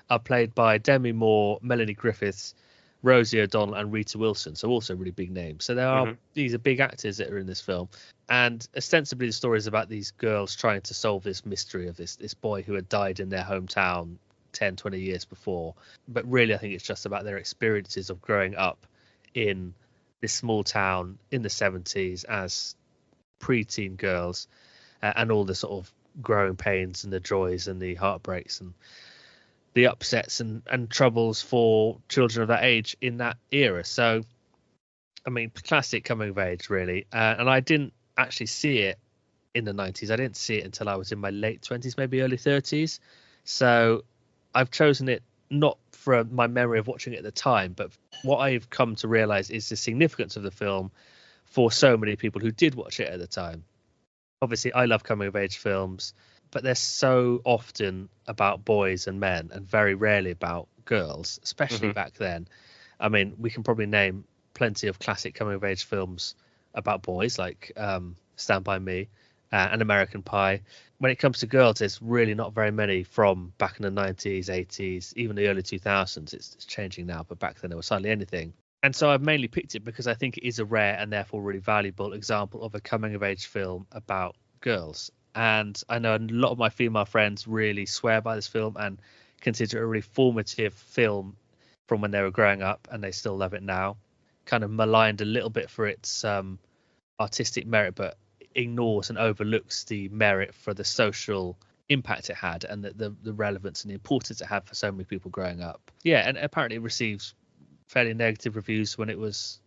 S2: are played by Demi Moore, Melanie Griffiths, Rosie O'Donnell and Rita Wilson, so also really big names. So there are these are big actors that are in this film, and ostensibly the story is about these girls trying to solve this mystery of this boy who had died in their hometown 10, 20 years before. But really, I think it's just about their experiences of growing up in this small town in the 70s as preteen girls, and all the sort of growing pains and the joys and the heartbreaks and the upsets and troubles for children of that age in that era. So, I mean, classic coming of age, really. And I didn't actually see it in the 90s. I didn't see it until I was in my late 20s, maybe early 30s. So I've chosen it not for my memory of watching it at the time, but what I've come to realize is the significance of the film for so many people who did watch it at the time. Obviously, I love coming of age films, but they're so often about boys and men and very rarely about girls, especially back then. I mean, we can probably name plenty of classic coming of age films about boys, like Stand By Me and American Pie. When it comes to girls, there's really not very many from back in the 90s, 80s, even the early 2000s. It's changing now, but back then there was hardly anything. And so I've mainly picked it because I think it is a rare and therefore really valuable example of a coming of age film about girls. And I know a lot of my female friends really swear by this film and consider it a really formative film from when they were growing up, and they still love it now. Kind of maligned a little bit for its artistic merit, but ignores and overlooks the merit for the social impact it had and the relevance and the importance it had for so many people growing up. Yeah, and apparently it receives fairly negative reviews when it was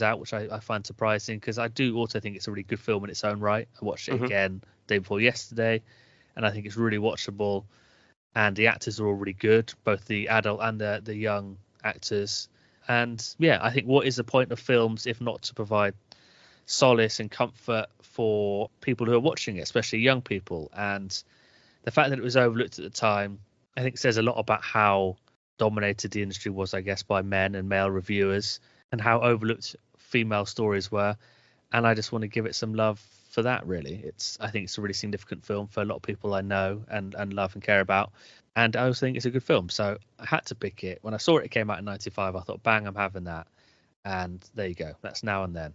S2: out, which I find surprising, because I do also think it's a really good film in its own right. I watched it again day before yesterday, and I think it's really watchable, and the actors are all really good, both the adult and the young actors. And yeah, I think what is the point of films if not to provide solace and comfort for people who are watching it, especially young people? And the fact that it was overlooked at the time, I think, says a lot about how dominated the industry was, I guess, by men and male reviewers, and how overlooked female stories were. And I just want to give it some love for that, really. I think it's a really significant film for a lot of people I know and love and care about. And I also think it's a good film. So I had to pick it. When I saw it came out in 95, I thought, bang, I'm having that. And there you go. That's Now and Then.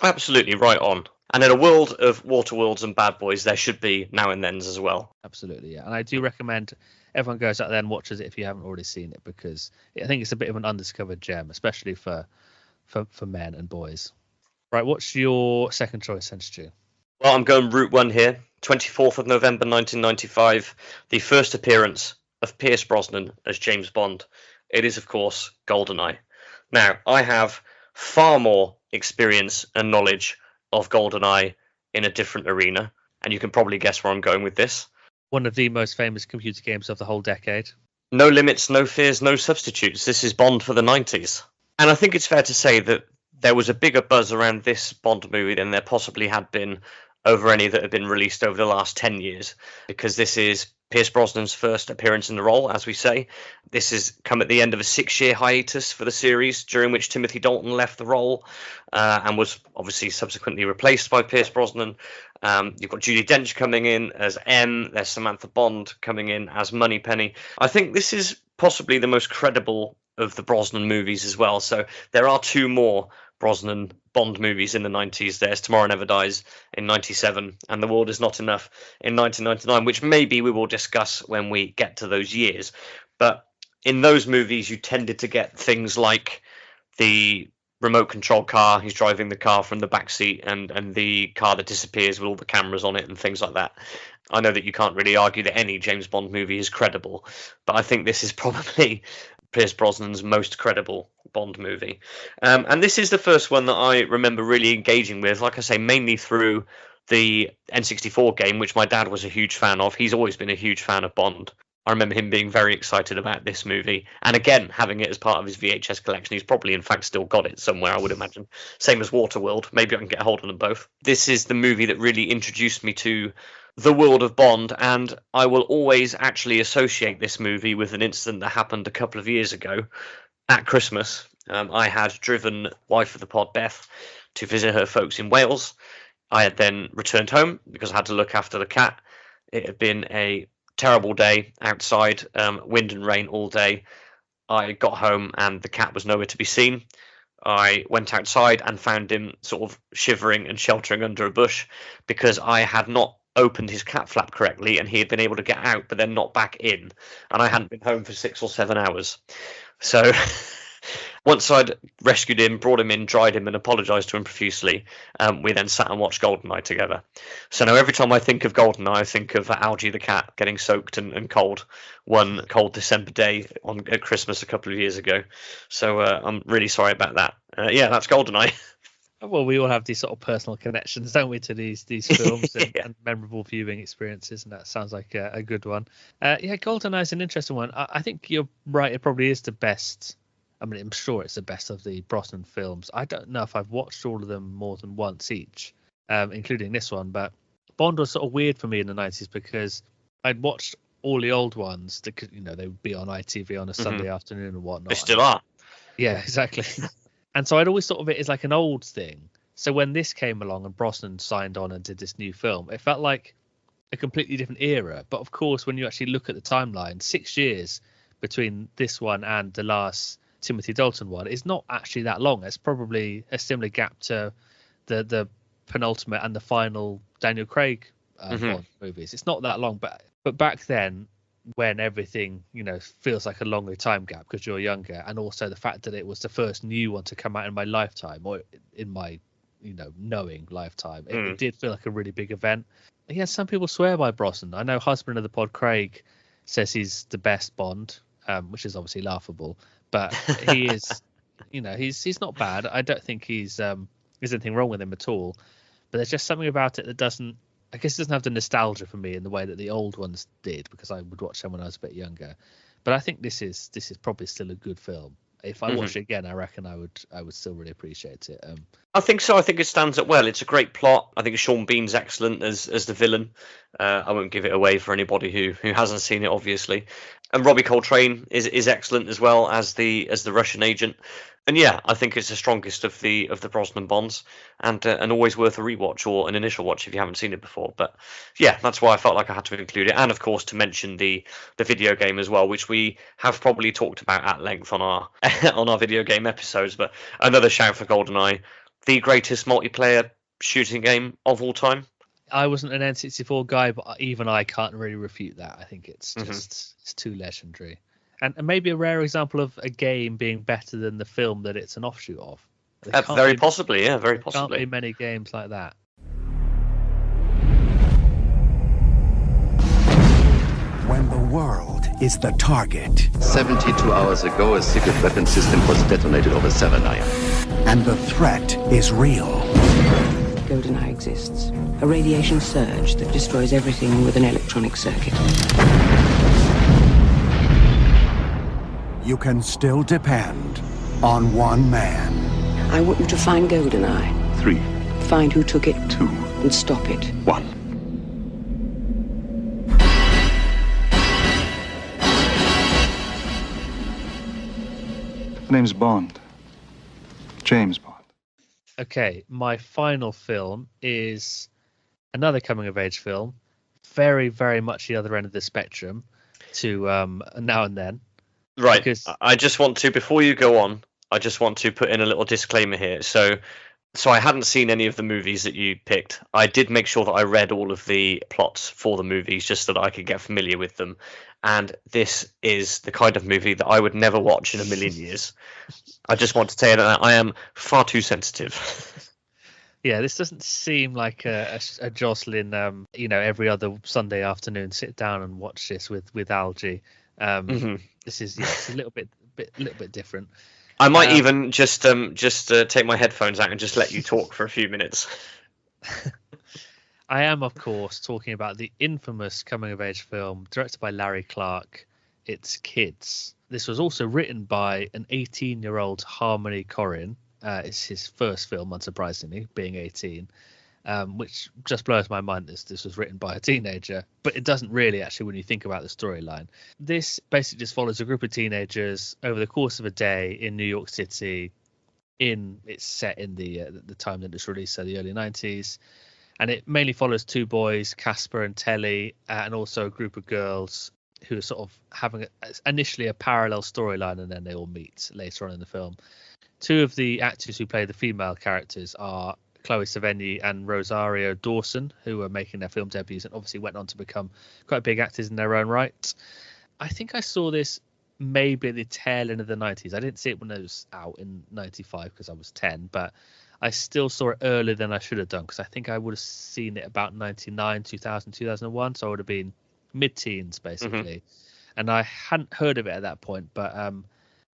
S1: Absolutely, right on. And in a world of Waterworlds and Bad Boys, there should be Now and Thens as well.
S2: Absolutely, yeah. And I do recommend everyone goes out there and watches it if you haven't already seen it, because I think it's a bit of an undiscovered gem, especially for men and boys. Right, what's your second choice, then, Stu?
S1: Well, I'm going Route 1 here. 24th of November 1995, the first appearance of Pierce Brosnan as James Bond. It is, of course, GoldenEye. Now, I have far more experience and knowledge of GoldenEye in a different arena, and you can probably guess where I'm going with this.
S2: One of the most famous computer games of the whole decade.
S1: No limits, no fears, no substitutes. This is Bond for the 90s. And I think it's fair to say that there was a bigger buzz around this Bond movie than there possibly had been over any that have been released over the last 10 years, because this is Pierce Brosnan's first appearance in the role, as we say. This has come at the end of a 6-year hiatus for the series, during which Timothy Dalton left the role and was obviously subsequently replaced by Pierce Brosnan. You've got Judi Dench coming in as M. There's Samantha Bond coming in as Moneypenny. I think this is possibly the most credible of the Brosnan movies as well. So there are two more Brosnan Bond movies in the 90s. There's Tomorrow Never Dies in 97 and The World Is Not Enough in 1999, which maybe we will discuss when we get to those years. But in those movies, you tended to get things like the remote control car, he's driving the car from the back seat, and the car that disappears with all the cameras on it and things like that. I know that you can't really argue that any James Bond movie is credible, but I think this is probably Pierce Brosnan's most credible Bond movie. And this is the first one that I remember really engaging with, like I say, mainly through the N64 game, which my dad was a huge fan of. He's always been a huge fan of Bond. I remember him being very excited about this movie, and again, having it as part of his VHS collection. He's probably, in fact, still got it somewhere, I would imagine. Same as Waterworld. Maybe I can get a hold of them both. This is the movie that really introduced me to the world of Bond, and I will always actually associate this movie with an incident that happened a couple of years ago at Christmas. I had driven wife of the pod, Beth, to visit her folks in Wales. I had then returned home because I had to look after the cat. It had been a terrible day outside, wind and rain all day. I got home and the cat was nowhere to be seen. I went outside and found him sort of shivering and sheltering under a bush because I had not opened his cat flap correctly, and he had been able to get out but then not back in, and I hadn't been home for 6 or 7 hours. So once I'd rescued him, brought him in, dried him, and apologised to him profusely, we then sat and watched GoldenEye together. So now every time I think of GoldenEye, I think of Algie the cat getting soaked and cold one cold December day at Christmas a couple of years ago. So I'm really sorry about that. Yeah, that's GoldenEye.
S2: Well, we all have these sort of personal connections, don't we, to these films and memorable viewing experiences, and that sounds like a good one. Yeah, GoldenEye is an interesting one. I think you're right. It probably is the best. I mean, I'm sure it's the best of the Brosnan films. I don't know if I've watched all of them more than once each, including this one. But Bond was sort of weird for me in the 90s because I'd watched all the old ones. That could, they would be on ITV on a Sunday afternoon and whatnot.
S1: They still are.
S2: Yeah, exactly. And so I'd always thought of it as like an old thing. So when this came along and Brosnan signed on and did this new film, it felt like a completely different era. But of course, when you actually look at the timeline, 6 years between this one and the last Timothy Dalton one is not actually that long. It's probably a similar gap to the penultimate and the final Daniel Craig Bond movies. It's not that long, but back then, when everything, feels like a longer time gap because you're younger, and also the fact that it was the first new one to come out in my lifetime, or in my, knowing lifetime, it did feel like a really big event. And yeah, some people swear by Brosnan. I know husband of the pod, Craig, says he's the best Bond, which is obviously laughable, but he is, he's not bad. I don't think there's anything wrong with him at all, but there's just something about it that doesn't have the nostalgia for me in the way that the old ones did, because I would watch them when I was a bit younger. But I think this is probably still a good film. If I watched it again, I reckon I would still really appreciate it.
S1: I think so. I think it stands up well. It's a great plot. I think Sean Bean's excellent as the villain. I won't give it away for anybody who hasn't seen it, obviously. And Robbie Coltrane is excellent as well as the Russian agent. And yeah, I think it's the strongest of the Brosnan Bonds, and always worth a rewatch or an initial watch if you haven't seen it before. But yeah, that's why I felt like I had to include it, and of course to mention the video game as well, which we have probably talked about at length on our on our video game episodes. But another shout for GoldenEye, the greatest multiplayer shooting game of all time.
S2: I wasn't an N64 guy, but even I can't really refute that. I think it's just it's too legendary. And maybe a rare example of a game being better than the film that it's an offshoot of.
S1: Very possibly, yeah, very possibly.
S2: Can't be many games like that.
S10: When the world is the target.
S11: 72 hours ago, a secret weapon system was detonated over Severnaya.
S10: And the threat is real.
S12: GoldenEye exists. A radiation surge that destroys everything with an electronic circuit.
S10: You can still depend on one man.
S12: I want you to find GoldenEye.
S11: 3.
S12: Find who took it.
S11: 2.
S12: And stop it.
S11: 1.
S13: The name's Bond. James Bond.
S2: Okay, my final film is another coming-of-age film. Very, very much the other end of the spectrum to Now and Then.
S1: Right. Because I just want to, before you go on, I just want to put in a little disclaimer here. So I hadn't seen any of the movies that you picked. I did make sure that I read all of the plots for the movies just so that I could get familiar with them. And this is the kind of movie that I would never watch in a million years. I just want to say that I am far too sensitive.
S2: Yeah, this doesn't seem like a Jocelyn, every other Sunday afternoon, sit down and watch this with Algie. This is it's a little bit different.
S1: I might even just take my headphones out and just let you talk for a few minutes.
S2: I am, of course, talking about the infamous coming-of-age film directed by Larry Clark. It's Kids. This was also written by an 18-year-old Harmony Korine. It's his first film, unsurprisingly, being 18. Which just blows my mind that this was written by a teenager, but it doesn't really actually when you think about the storyline. This basically just follows a group of teenagers over the course of a day in New York City. It's set in the time that it's released, so the early 90s, and it mainly follows two boys, Casper and Telly, and also a group of girls who are sort of having initially a parallel storyline, and then they all meet later on in the film. Two of the actors who play the female characters are Chloe Sevigny and Rosario Dawson, who are making their film debuts and obviously went on to become quite big actors in their own right. I think I saw this maybe at the tail end of the 90s. I didn't see it when it was out in 95 because I was 10, but I still saw it earlier than I should have done because I think I would have seen it about 99, 2000, 2001, so I would have been mid-teens basically. And I hadn't heard of it at that point, but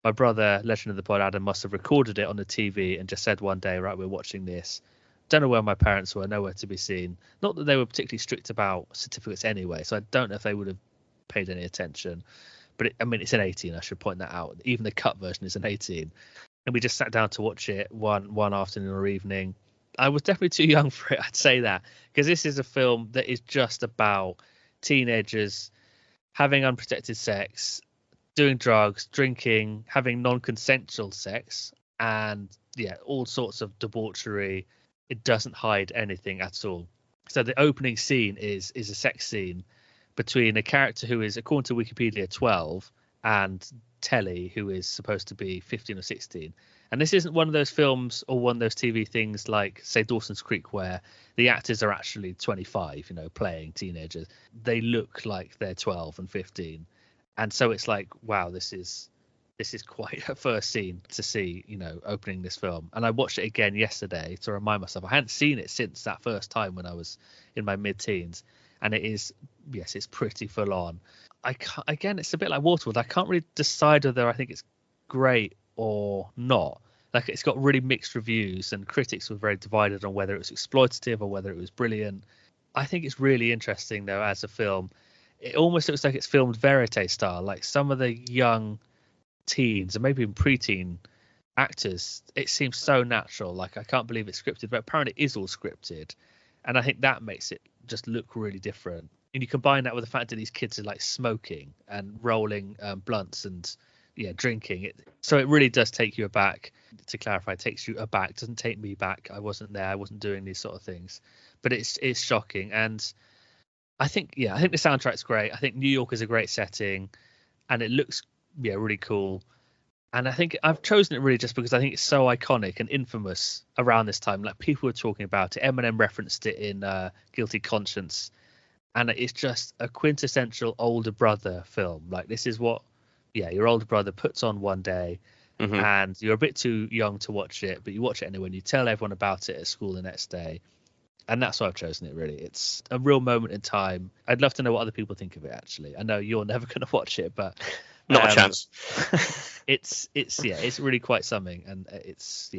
S2: my brother, legend of the pod Adam, must have recorded it on the TV and just said one day, right, we're watching this. Don't know where my parents were, nowhere to be seen. Not that they were particularly strict about certificates anyway, so I don't know if they would have paid any attention. But it's an 18, I should point that out. Even the cut version is an 18. And we just sat down to watch it one afternoon or evening. I was definitely too young for it, I'd say that. Because this is a film that is just about teenagers having unprotected sex, doing drugs, drinking, having non-consensual sex, and all sorts of debauchery. It doesn't hide anything at all. So the opening scene is a sex scene between a character who is, according to Wikipedia, 12 and telly who is supposed to be 15 or 16. And this isn't one of those films or one of those TV things like, say, Dawson's Creek, where the actors are actually 25, playing teenagers. They look like they're 12 and 15. And so it's like, wow, this is quite a first scene to see, opening this film. And I watched it again yesterday to remind myself. I hadn't seen it since that first time when I was in my mid-teens. And it is, yes, it's pretty full on. Again, it's a bit like Waterworld. I can't really decide whether I think it's great or not. Like, it's got really mixed reviews, and critics were very divided on whether it was exploitative or whether it was brilliant. I think it's really interesting, though, as a film. It almost looks like it's filmed verite style. Like, some of the young teens and maybe even preteen actors, it seems so natural. Like, I can't believe it's scripted, but apparently it is all scripted. And I think that makes it just look really different. And you combine that with the fact that these kids are like smoking and rolling blunts and drinking it. So it really does take you aback. To clarify, it takes you aback. It doesn't take me back. I wasn't there. I wasn't doing these sort of things. But it's shocking. And I think the soundtrack's great. I think New York is a great setting, and it looks really cool. And I think I've chosen it really just because I think it's so iconic and infamous around this time. Like, people were talking about it. Eminem referenced it in Guilty Conscience. And it's just a quintessential older brother film. Like, this is what, your older brother puts on one day, and you're a bit too young to watch it, but you watch it anyway, and you tell everyone about it at school the next day. And that's why I've chosen it, really. It's a real moment in time. I'd love to know what other people think of it, actually. I know you're never going to watch it, but...
S1: Not a chance.
S2: It's really quite something. And it's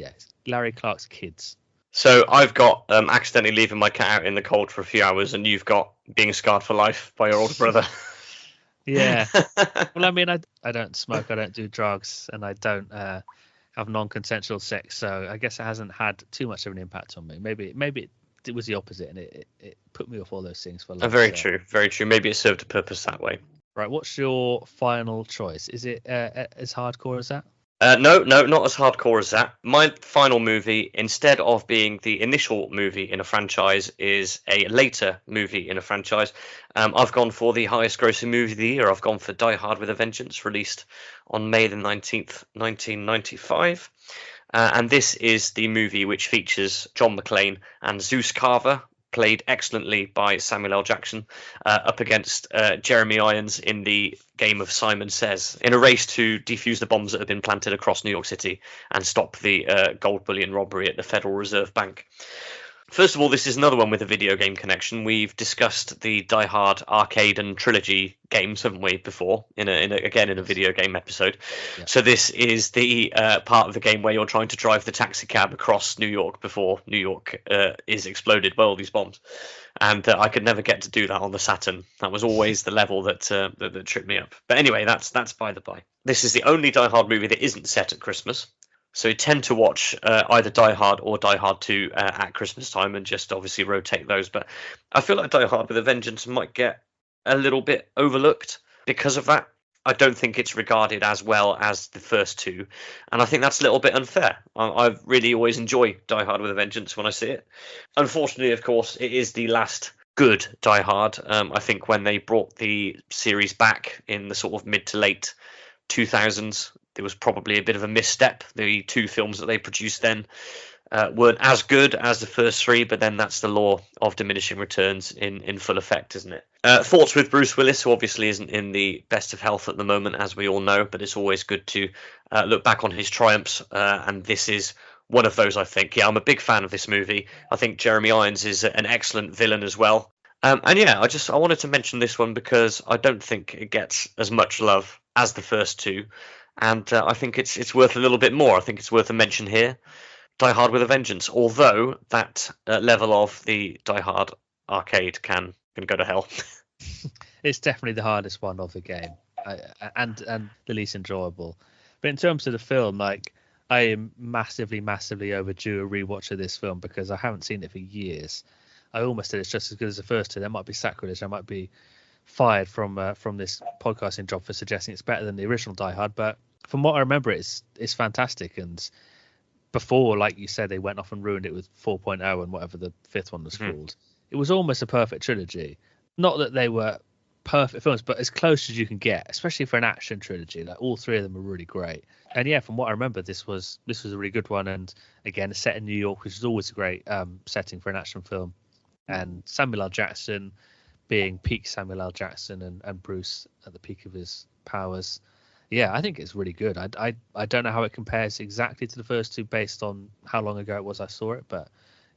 S2: Larry Clark's Kids.
S1: So I've got accidentally leaving my cat out in the cold for a few hours, and you've got being scarred for life by your older brother.
S2: Yeah. Well, I mean, I don't smoke, I don't do drugs, and I don't have non-consensual sex. So I guess it hasn't had too much of an impact on me. Maybe it was the opposite, and it put me off all those things for life.
S1: Very true. Very true. Maybe it served a purpose that way.
S2: Right. What's your final choice? Is it as hardcore as that?
S1: No, not as hardcore as that. My final movie, instead of being the initial movie in a franchise, is a later movie in a franchise. I've gone for the highest grossing movie of the year. I've gone for Die Hard with a Vengeance, released on May the 19th, 1995. And this is the movie which features John McClane and Zeus Carver, played excellently by Samuel L. Jackson, up against Jeremy Irons in the game of Simon Says, in a race to defuse the bombs that have been planted across New York City and stop the gold bullion robbery at the Federal Reserve Bank. First of all, this is another one with a video game connection. We've discussed the Die Hard arcade and trilogy games, haven't we, before, in a video game episode. Yeah. So this is the part of the game where you're trying to drive the taxi cab across New York before New York is exploded by all these bombs. And I could never get to do that on the Saturn. That was always the level that tripped me up. But anyway, that's by the by. This is the only Die Hard movie that isn't set at Christmas. So you tend to watch either Die Hard or Die Hard 2 at Christmas time, and just obviously rotate those. But I feel like Die Hard with a Vengeance might get a little bit overlooked because of that. I don't think it's regarded as well as the first two, and I think that's a little bit unfair. I really always enjoy Die Hard with a Vengeance when I see it. Unfortunately, of course, it is the last good Die Hard. I think when they brought the series back in the sort of mid to late 2000s, there was probably a bit of a misstep. The two films that they produced then weren't as good as the first three, but then that's the law of diminishing returns in full effect, isn't it? Thoughts with Bruce Willis, who obviously isn't in the best of health at the moment, as we all know, but it's always good to look back on his triumphs, and this is one of those, I think. Yeah, I'm a big fan of this movie. I think Jeremy Irons is an excellent villain as well. And yeah, I wanted to mention this one because I don't think it gets as much love as the first two. And I think it's worth a little bit more. I think it's worth a mention here. Die Hard with a Vengeance, although that level of the Die Hard arcade can go to hell.
S2: It's definitely the hardest one of the game, and the least enjoyable. But in terms of the film, like, I am massively overdue a rewatch of this film because I haven't seen it for years. I almost said it's just as good as the first two. That might be sacrilege. I might be fired from this podcasting job for suggesting it's better than the original Die Hard, but from what I remember, it's fantastic. And before, like you said, they went off and ruined it with 4.0 and whatever the fifth one was called. It was almost a perfect trilogy. Not that they were perfect films, but as close as you can get, especially for an action trilogy. Like all three of them are really great. And yeah, from what I remember, this was a really good one. And again, set in New York, which is always a great setting for an action film. And Samuel L. Jackson being peak Samuel L. Jackson and Bruce at the peak of his powers. Yeah, I think it's really good. I don't know how it compares exactly to the first two based on how long ago it was I saw it, but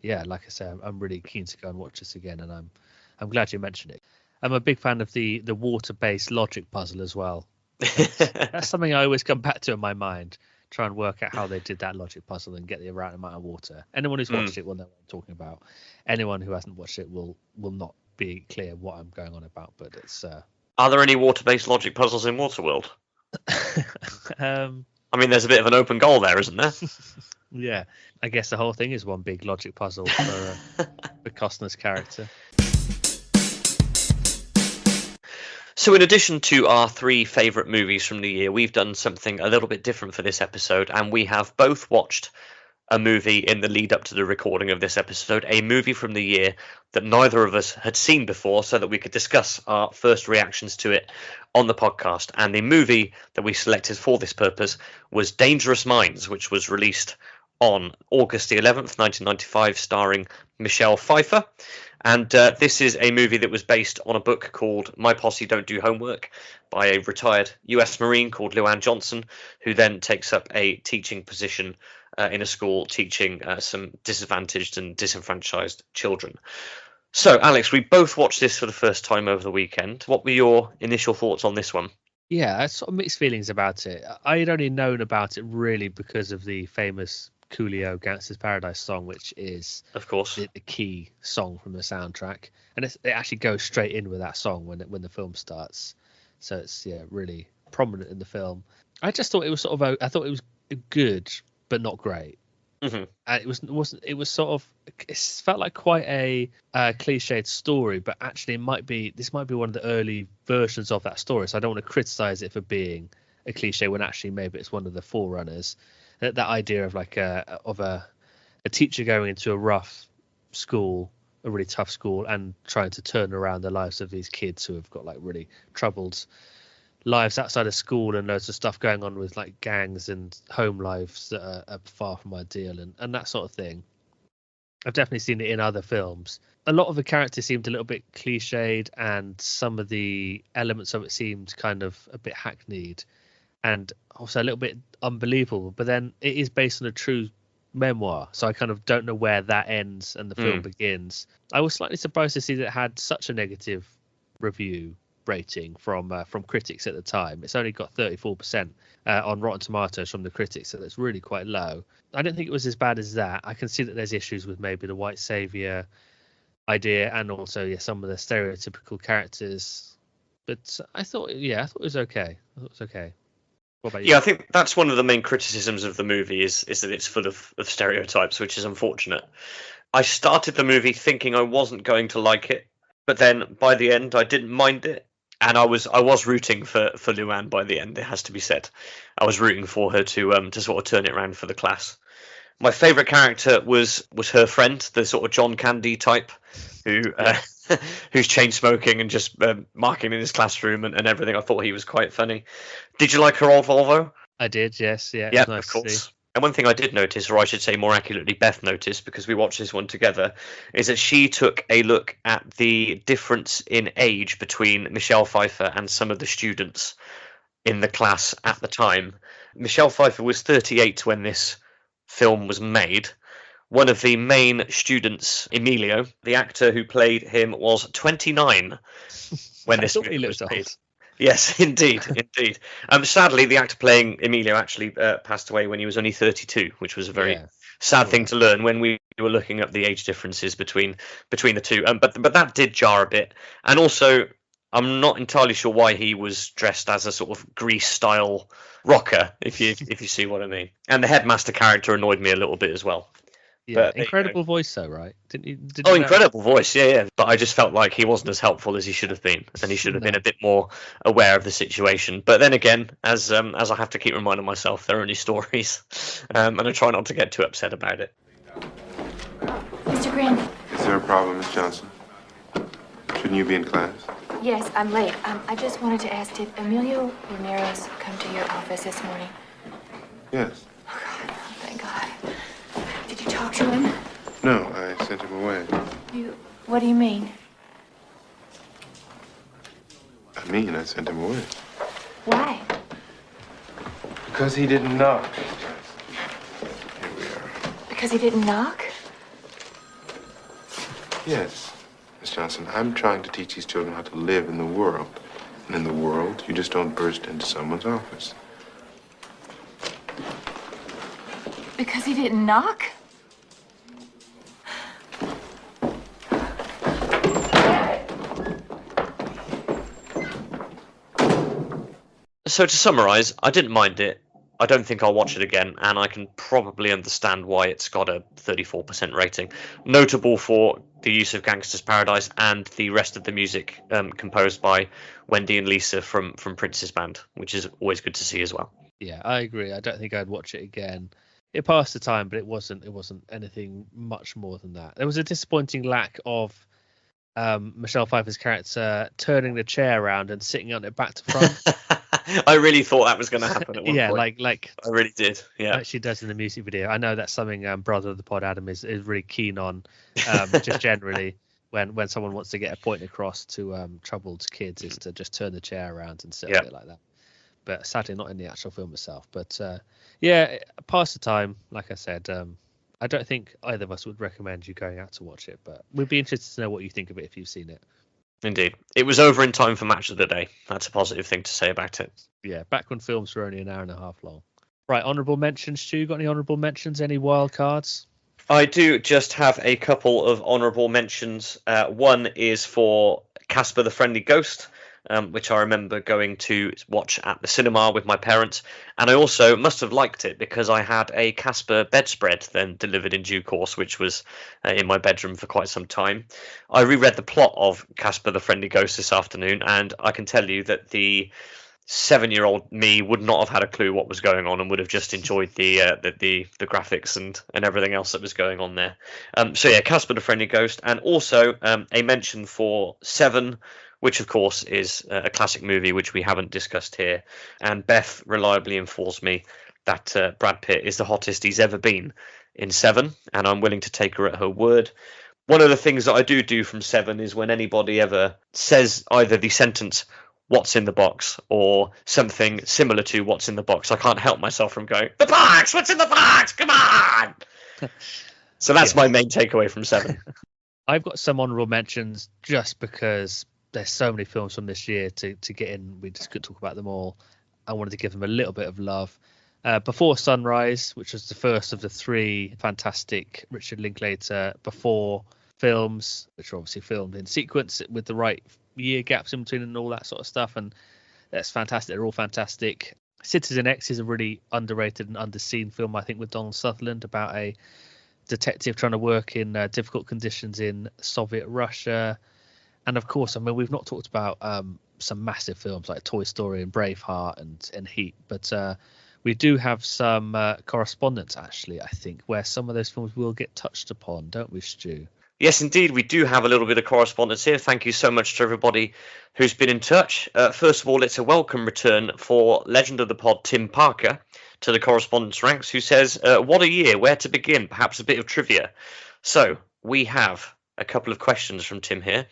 S2: yeah, like I say, I'm really keen to go and watch this again, and I'm glad you mentioned it. I'm a big fan of the water-based logic puzzle as well. That's something I always come back to in my mind. Try and work out how they did that logic puzzle and get the right amount of water. Anyone who's watched it will know what I'm talking about. Anyone who hasn't watched it will not be clear what I'm going on about. But it's.
S1: Are there any water-based logic puzzles in Waterworld? I mean, there's a bit of an open goal there, isn't there?
S2: Yeah, I guess the whole thing is one big logic puzzle for Costner's character.
S1: So in addition to our 3 favourite movies from the year, we've done something a little bit different for this episode, and we have both watched a movie in the lead up to the recording of this episode, a movie from the year that neither of us had seen before, so that we could discuss our first reactions to it on the podcast. And the movie that we selected for this purpose was Dangerous Minds, which was released on August the 11th, 1995, starring Michelle Pfeiffer. And this is a movie that was based on a book called My Posse Don't Do Homework by a retired US Marine called Luann Johnson, who then takes up a teaching position in a school teaching some disadvantaged and disenfranchised children. So, Alex, we both watched this for the first time over the weekend. What were your initial thoughts on this one?
S2: Yeah, I had sort of mixed feelings about it. I had only known about it really because of the famous Coolio Gangsta's Paradise song, which is,
S1: of course,
S2: the key song from the soundtrack, and it actually goes straight in with that song when the film starts. So it's really prominent in the film. I just thought it was I thought it was good, but not great.
S1: Mm-hmm.
S2: And it felt like quite a cliched story, but actually this might be one of the early versions of that story. So I don't want to criticize it for being a cliche when actually maybe it's one of the forerunners. That idea of like a teacher going into a rough school, a really tough school, and trying to turn around the lives of these kids who have got like really troubled lives outside of school and loads of stuff going on with like gangs and home lives that are far from ideal and that sort of thing. I've definitely seen it in other films. A lot of the characters seemed a little bit cliched, and some of the elements of it seemed kind of a bit hackneyed and also a little bit unbelievable. But then it is based on a true memoir, so I kind of don't know where that ends and the film begins. I was slightly surprised to see that it had such a negative review rating from critics at the time. It's only got 34% on Rotten Tomatoes from the critics, so that's really quite low. I don't think it was as bad as that. I can see that there's issues with maybe the white savior idea and also some of the stereotypical characters, but I thought it was okay. What about you?
S1: Yeah, I think that's one of the main criticisms of the movie is that it's full of stereotypes, which is unfortunate. I started the movie thinking I wasn't going to like it, but then by the end I didn't mind it, and I was rooting for Luann by the end. It has to be said, I was rooting for her to sort of turn it around for the class. My favourite character was her friend, the sort of John Candy type, who's chain smoking and just marking in his classroom and everything. I thought he was quite funny. Did you like her old Volvo?
S2: I did, yes. Yeah,
S1: yeah,
S2: nice
S1: of course. And one thing I did notice, or I should say more accurately, Beth noticed, because we watched this one together, is that she took a look at the difference in age between Michelle Pfeiffer and some of the students in the class at the time. Michelle Pfeiffer was 38 when this film was made. One of the main students, Emilio, the actor who played him, was 29 when this movie was made. Yes, indeed. Sadly, the actor playing Emilio actually passed away when he was only 32, which was a very sad thing to learn when we were looking up the age differences between the two. But that did jar a bit. And also, I'm not entirely sure why he was dressed as a sort of Grease-style rocker, if you see what I mean. And the headmaster character annoyed me a little bit as well.
S2: Yeah, but, incredible voice though, right?
S1: Incredible voice, yeah. But I just felt like he wasn't as helpful as he should have been, and he should have been a bit more aware of the situation. But then again, as I have to keep reminding myself, they're only stories, and I try not to get too upset about it.
S5: Mr. Green.
S9: Is there a problem, Miss Johnson? Shouldn't you be in class?
S14: yes, I'm late. I just wanted to ask, did Emilio Ramirez come to your office this morning?
S9: Yes.
S14: Oh, God. Oh, thank God. Did you talk to him?
S9: No, I sent him away.
S14: What do you mean?
S9: I sent him away.
S14: Why?
S9: Because he didn't knock.
S14: Because he didn't knock?
S9: Yes, Miss Johnson, I'm trying to teach these children how to live in the world. And in the world, you just don't burst into someone's office.
S14: Because he didn't knock?
S1: So to summarise, I didn't mind it. I don't think I'll watch it again, and I can probably understand why it's got a 34% rating. Notable for the use of Gangsta's Paradise and the rest of the music composed by Wendy and Lisa from Prince's band, which is always good to see as well.
S2: Yeah, I agree. I don't think I'd watch it again. It passed the time, but it wasn't anything much more than that. There was a disappointing lack of Michelle Pfeiffer's character turning the chair around and sitting on it back to front.
S1: I really thought that was going to happen at one
S2: yeah,
S1: point.
S2: like
S1: I really did. Yeah,
S2: like she does in the music video. I know that's something brother of the pod Adam is really keen on. Just generally, when someone wants to get a point across to troubled kids, is to just turn the chair around and sit on it like that. But sadly, not in the actual film itself. But yeah, past the time. Like I said, I don't think either of us would recommend you going out to watch it. But we'd be interested to know what you think of it if you've seen it.
S1: Indeed. It was over in time for Match of the Day. That's a positive thing to say about it.
S2: Yeah, back when films were only an hour and a half long. Right, honourable mentions, Stu. Got any honourable mentions? Any wild cards?
S1: I do just have a couple of honourable mentions. One is for Casper the Friendly Ghost, which I remember going to watch at the cinema with my parents. And I also must have liked it because I had a Casper bedspread then delivered in due course, which was in my bedroom for quite some time. I reread the plot of Casper the Friendly Ghost this afternoon, and I can tell you that the 7-year-old me would not have had a clue what was going on and would have just enjoyed the graphics and everything else that was going on there. So yeah, Casper the Friendly Ghost, and also a mention for Seven, which of course is a classic movie which we haven't discussed here. And Beth reliably informs me that Brad Pitt is the hottest he's ever been in Seven, and I'm willing to take her at her word. One of the things that I do from Seven is when anybody ever says either the sentence "What's in the box" or something similar to "What's in the box," I can't help myself from going, "The box! What's in the box? Come on!" So that's my main takeaway from Seven.
S2: I've got some honourable mentions just because there's so many films from this year to get in. We just could talk about them all. I wanted to give them a little bit of love. Before Sunrise, which was the first of the 3 fantastic Richard Linklater Before films, which are obviously filmed in sequence with the right year gaps in between and all that sort of stuff, and that's fantastic. They're all fantastic. Citizen X is a really underrated and underseen film, I think, with Donald Sutherland, about a detective trying to work in difficult conditions in Soviet Russia. And of course, I mean, we've not talked about some massive films like Toy Story and Braveheart and Heat, but we do have some correspondence, actually, I think, where some of those films will get touched upon, don't we, Stu?
S1: Yes, indeed, we do have a little bit of correspondence here. Thank you so much to everybody who's been in touch. First of all, it's a welcome return for Legend of the Pod Tim Parker to the correspondence ranks, who says, what a year, where to begin? Perhaps a bit of trivia. So we have a couple of questions from Tim here.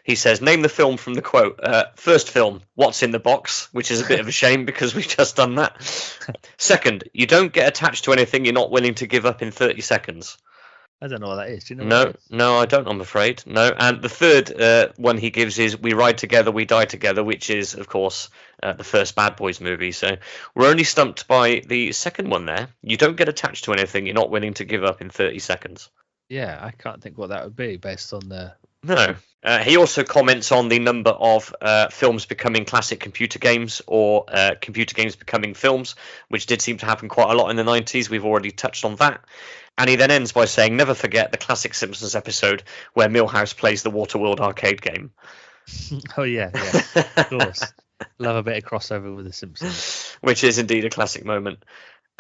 S1: He says, name the film from the quote. First film, What's in the Box, which is a bit of a shame because we've just done that. Second, you don't get attached to anything you're not willing to give up in 30 seconds.
S2: I don't know what that is. Do you know?
S1: No, I don't, I'm afraid. No. And the third one he gives is We Ride Together, We Die Together, which is, of course, the first Bad Boys movie. So we're only stumped by the second one there. You don't get attached to anything you're not willing to give up in 30 seconds.
S2: Yeah, I can't think what that would be based on the...
S1: No. He also comments on the number of films becoming classic computer games or computer games becoming films, which did seem to happen quite a lot in the 90s. We've already touched on that. And he then ends by saying, never forget the classic Simpsons episode where Milhouse plays the Waterworld arcade game.
S2: Oh, yeah, of course. Love a bit of crossover with the Simpsons.
S1: Which is indeed a classic moment.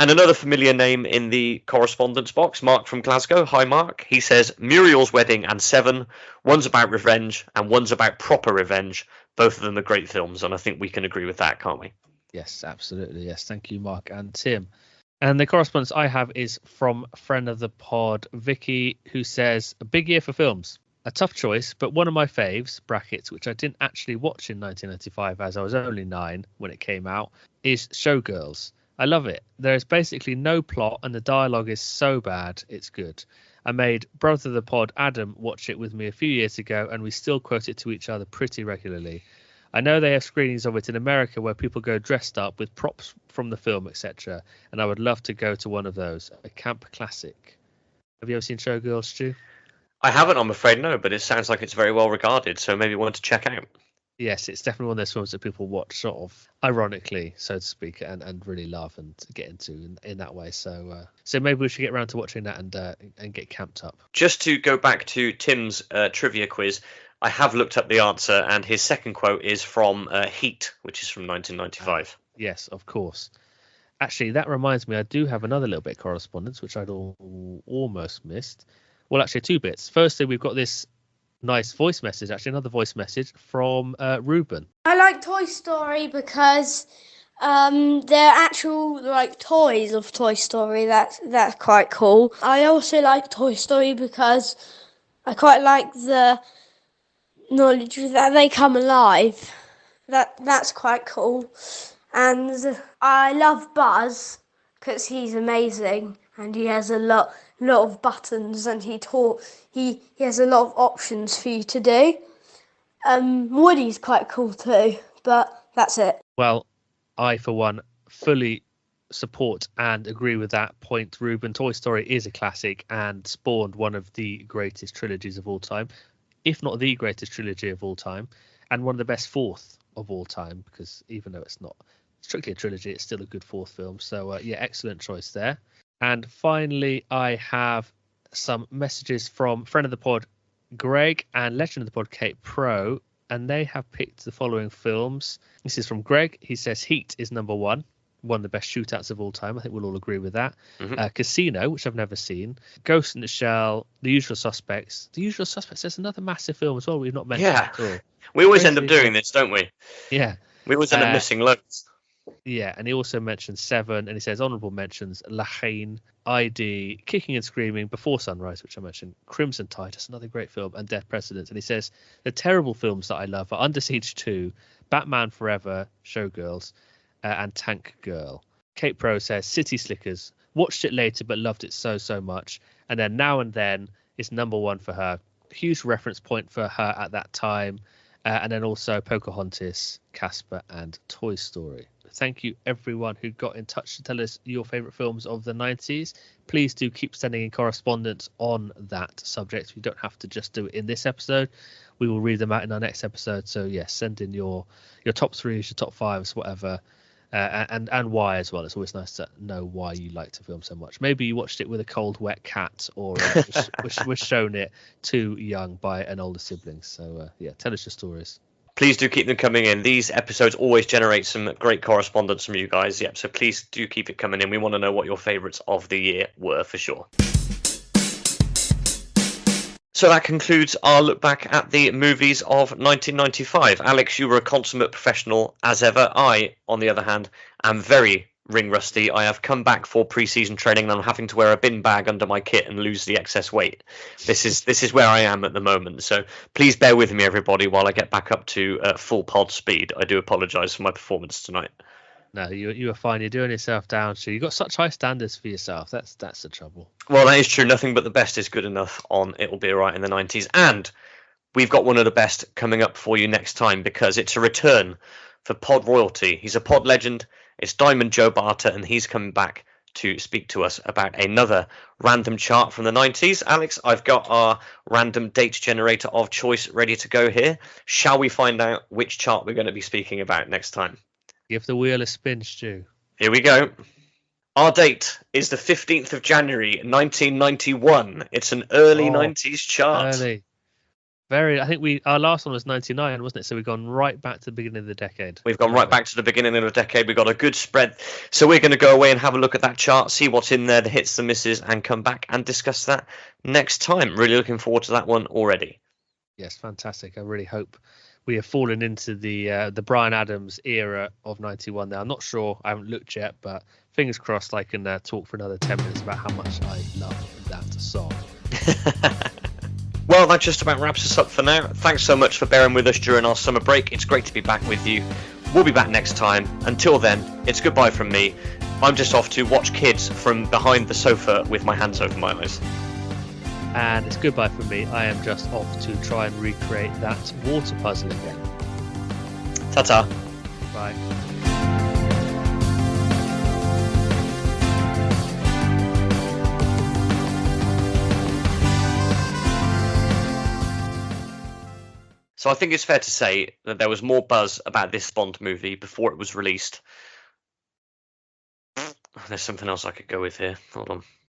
S1: And another familiar name in the correspondence box, Mark from Glasgow. Hi, Mark. He says, Muriel's Wedding and Seven. One's about revenge and one's about proper revenge. Both of them are great films, and I think we can agree with that, can't we?
S2: Yes, absolutely. Yes, thank you, Mark and Tim. And the correspondence I have is from friend of the pod, Vicky, who says, a big year for films. A tough choice, but one of my faves, brackets, which I didn't actually watch in 1995 as I was only 9 when it came out, is Showgirls. I love it. There is basically no plot and the dialogue is so bad, it's good. I made brother of the pod, Adam, watch it with me a few years ago and we still quote it to each other pretty regularly. I know they have screenings of it in America where people go dressed up with props from the film, etc. And I would love to go to one of those. A camp classic. Have you ever seen Showgirls, Stu?
S1: I haven't, I'm afraid, no, but it sounds like it's very well regarded, so maybe one to check out.
S2: Yes, it's definitely one of those films that people watch sort of ironically, so to speak, and really love and get into in that way. So maybe we should get around to watching that and get camped up.
S1: Just to go back to Tim's trivia quiz, I have looked up the answer, and his second quote is from Heat, which is from 1995.
S2: Yes, of course. Actually, that reminds me, I do have another little bit of correspondence, which I'd almost missed. Well, actually, 2 bits. Firstly, we've got this nice voice message, actually, another voice message from Ruben.
S15: I like Toy Story because they're actual like toys of Toy Story. That's quite cool. I also like Toy Story because I quite like the knowledge that they come alive. That's quite cool. And I love Buzz because he's amazing and he has a lot of buttons and he has a lot of options for you to do. Woody's quite cool too, but that's it.
S2: Well, I for one fully support and agree with that point, Ruben. Toy Story is a classic and spawned one of the greatest trilogies of all time, if not the greatest trilogy of all time, and one of the best fourth of all time, because even though it's not strictly a trilogy, it's still a good fourth film. So yeah, excellent choice there. And finally, I have some messages from friend of the pod, Greg, and legend of the pod, Kate Pro, and they have picked the following films. This is from Greg. He says Heat is number one of the best shootouts of all time. I think we'll all agree with that. Mm-hmm. Casino, which I've never seen. Ghost in the Shell, The Usual Suspects. The Usual Suspects, there's another massive film as well we've not mentioned at all.
S1: We always end up doing this, don't we?
S2: Yeah.
S1: We always end up missing loads.
S2: Yeah, and he also mentions Seven, and he says honourable mentions La Haine, ID, Kicking and Screaming, Before Sunrise, which I mentioned, Crimson Tide, that's another great film, and Dead Presidents. And he says the terrible films that I love are Under Siege 2, Batman Forever, Showgirls, and Tank Girl. Kate Pro says City Slickers, watched it later but loved it so much, and then Now and Then is number one for her. Huge reference point for her at that time. And then also Pocahontas, Casper, and Toy Story. Thank you, everyone who got in touch to tell us your favourite films of the 90s. Please do keep sending in correspondence on that subject. You don't have to just do it in this episode. We will read them out in our next episode. So, yes, send in your top threes, your top fives, whatever. And why as well. It's always nice to know why you like the film so much. Maybe you watched it with a cold, wet cat, or was shown it too young by an older sibling. So yeah, tell us your stories.
S1: Please do keep them coming in. These episodes always generate some great correspondence from you guys. Yep. So please do keep it coming in. We want to know what your favourites of the year were for sure. So that concludes our look back at the movies of 1995. Alex, you were a consummate professional as ever. I, on the other hand, am very ring rusty. I have come back for pre-season training and I'm having to wear a bin bag under my kit and lose the excess weight. This is where I am at the moment. So please bear with me, everybody, while I get back up to full pod speed. I do apologise for my performance tonight.
S2: No, you are fine. You're doing yourself down. So you've got such high standards for yourself. That's the trouble.
S1: Well, that is true. Nothing but the best is good enough on It'll Be Alright in the 90s. And we've got one of the best coming up for you next time because it's a return for pod royalty. He's a pod legend. It's Diamond Joe Barter, and he's coming back to speak to us about another random chart from the 90s. Alex, I've got our random date generator of choice ready to go here. Shall we find out which chart we're going to be speaking about next time?
S2: Give the wheel a spin, Stu.
S1: Here we go. Our date is the 15th of January, 1991. It's an early 90s chart.
S2: Early. I think our last one was 99, wasn't it? So we've gone right back to the beginning of the decade.
S1: We've gone right back to the beginning of the decade. We've got a good spread. So we're going to go away and have a look at that chart, see what's in there, the hits, the misses, and come back and discuss that next time. Really looking forward to that one already.
S2: Yes, fantastic. I really hope we have fallen into the Bryan Adams era of 91 there. I'm not sure. I haven't looked yet, but fingers crossed I can talk for another 10 minutes about how much I love that song.
S1: Well, that just about wraps us up for now. Thanks so much for bearing with us during our summer break. It's great to be back with you. We'll be back next time. Until then, it's goodbye from me. I'm just off to watch kids from behind the sofa with my hands over my eyes.
S2: And it's goodbye from me. I am just off to try and recreate that water puzzle again.
S1: Ta-ta.
S2: Bye.
S1: So I think it's fair to say that there was more buzz about this Bond movie before it was released. There's something else I could go with here. Hold on.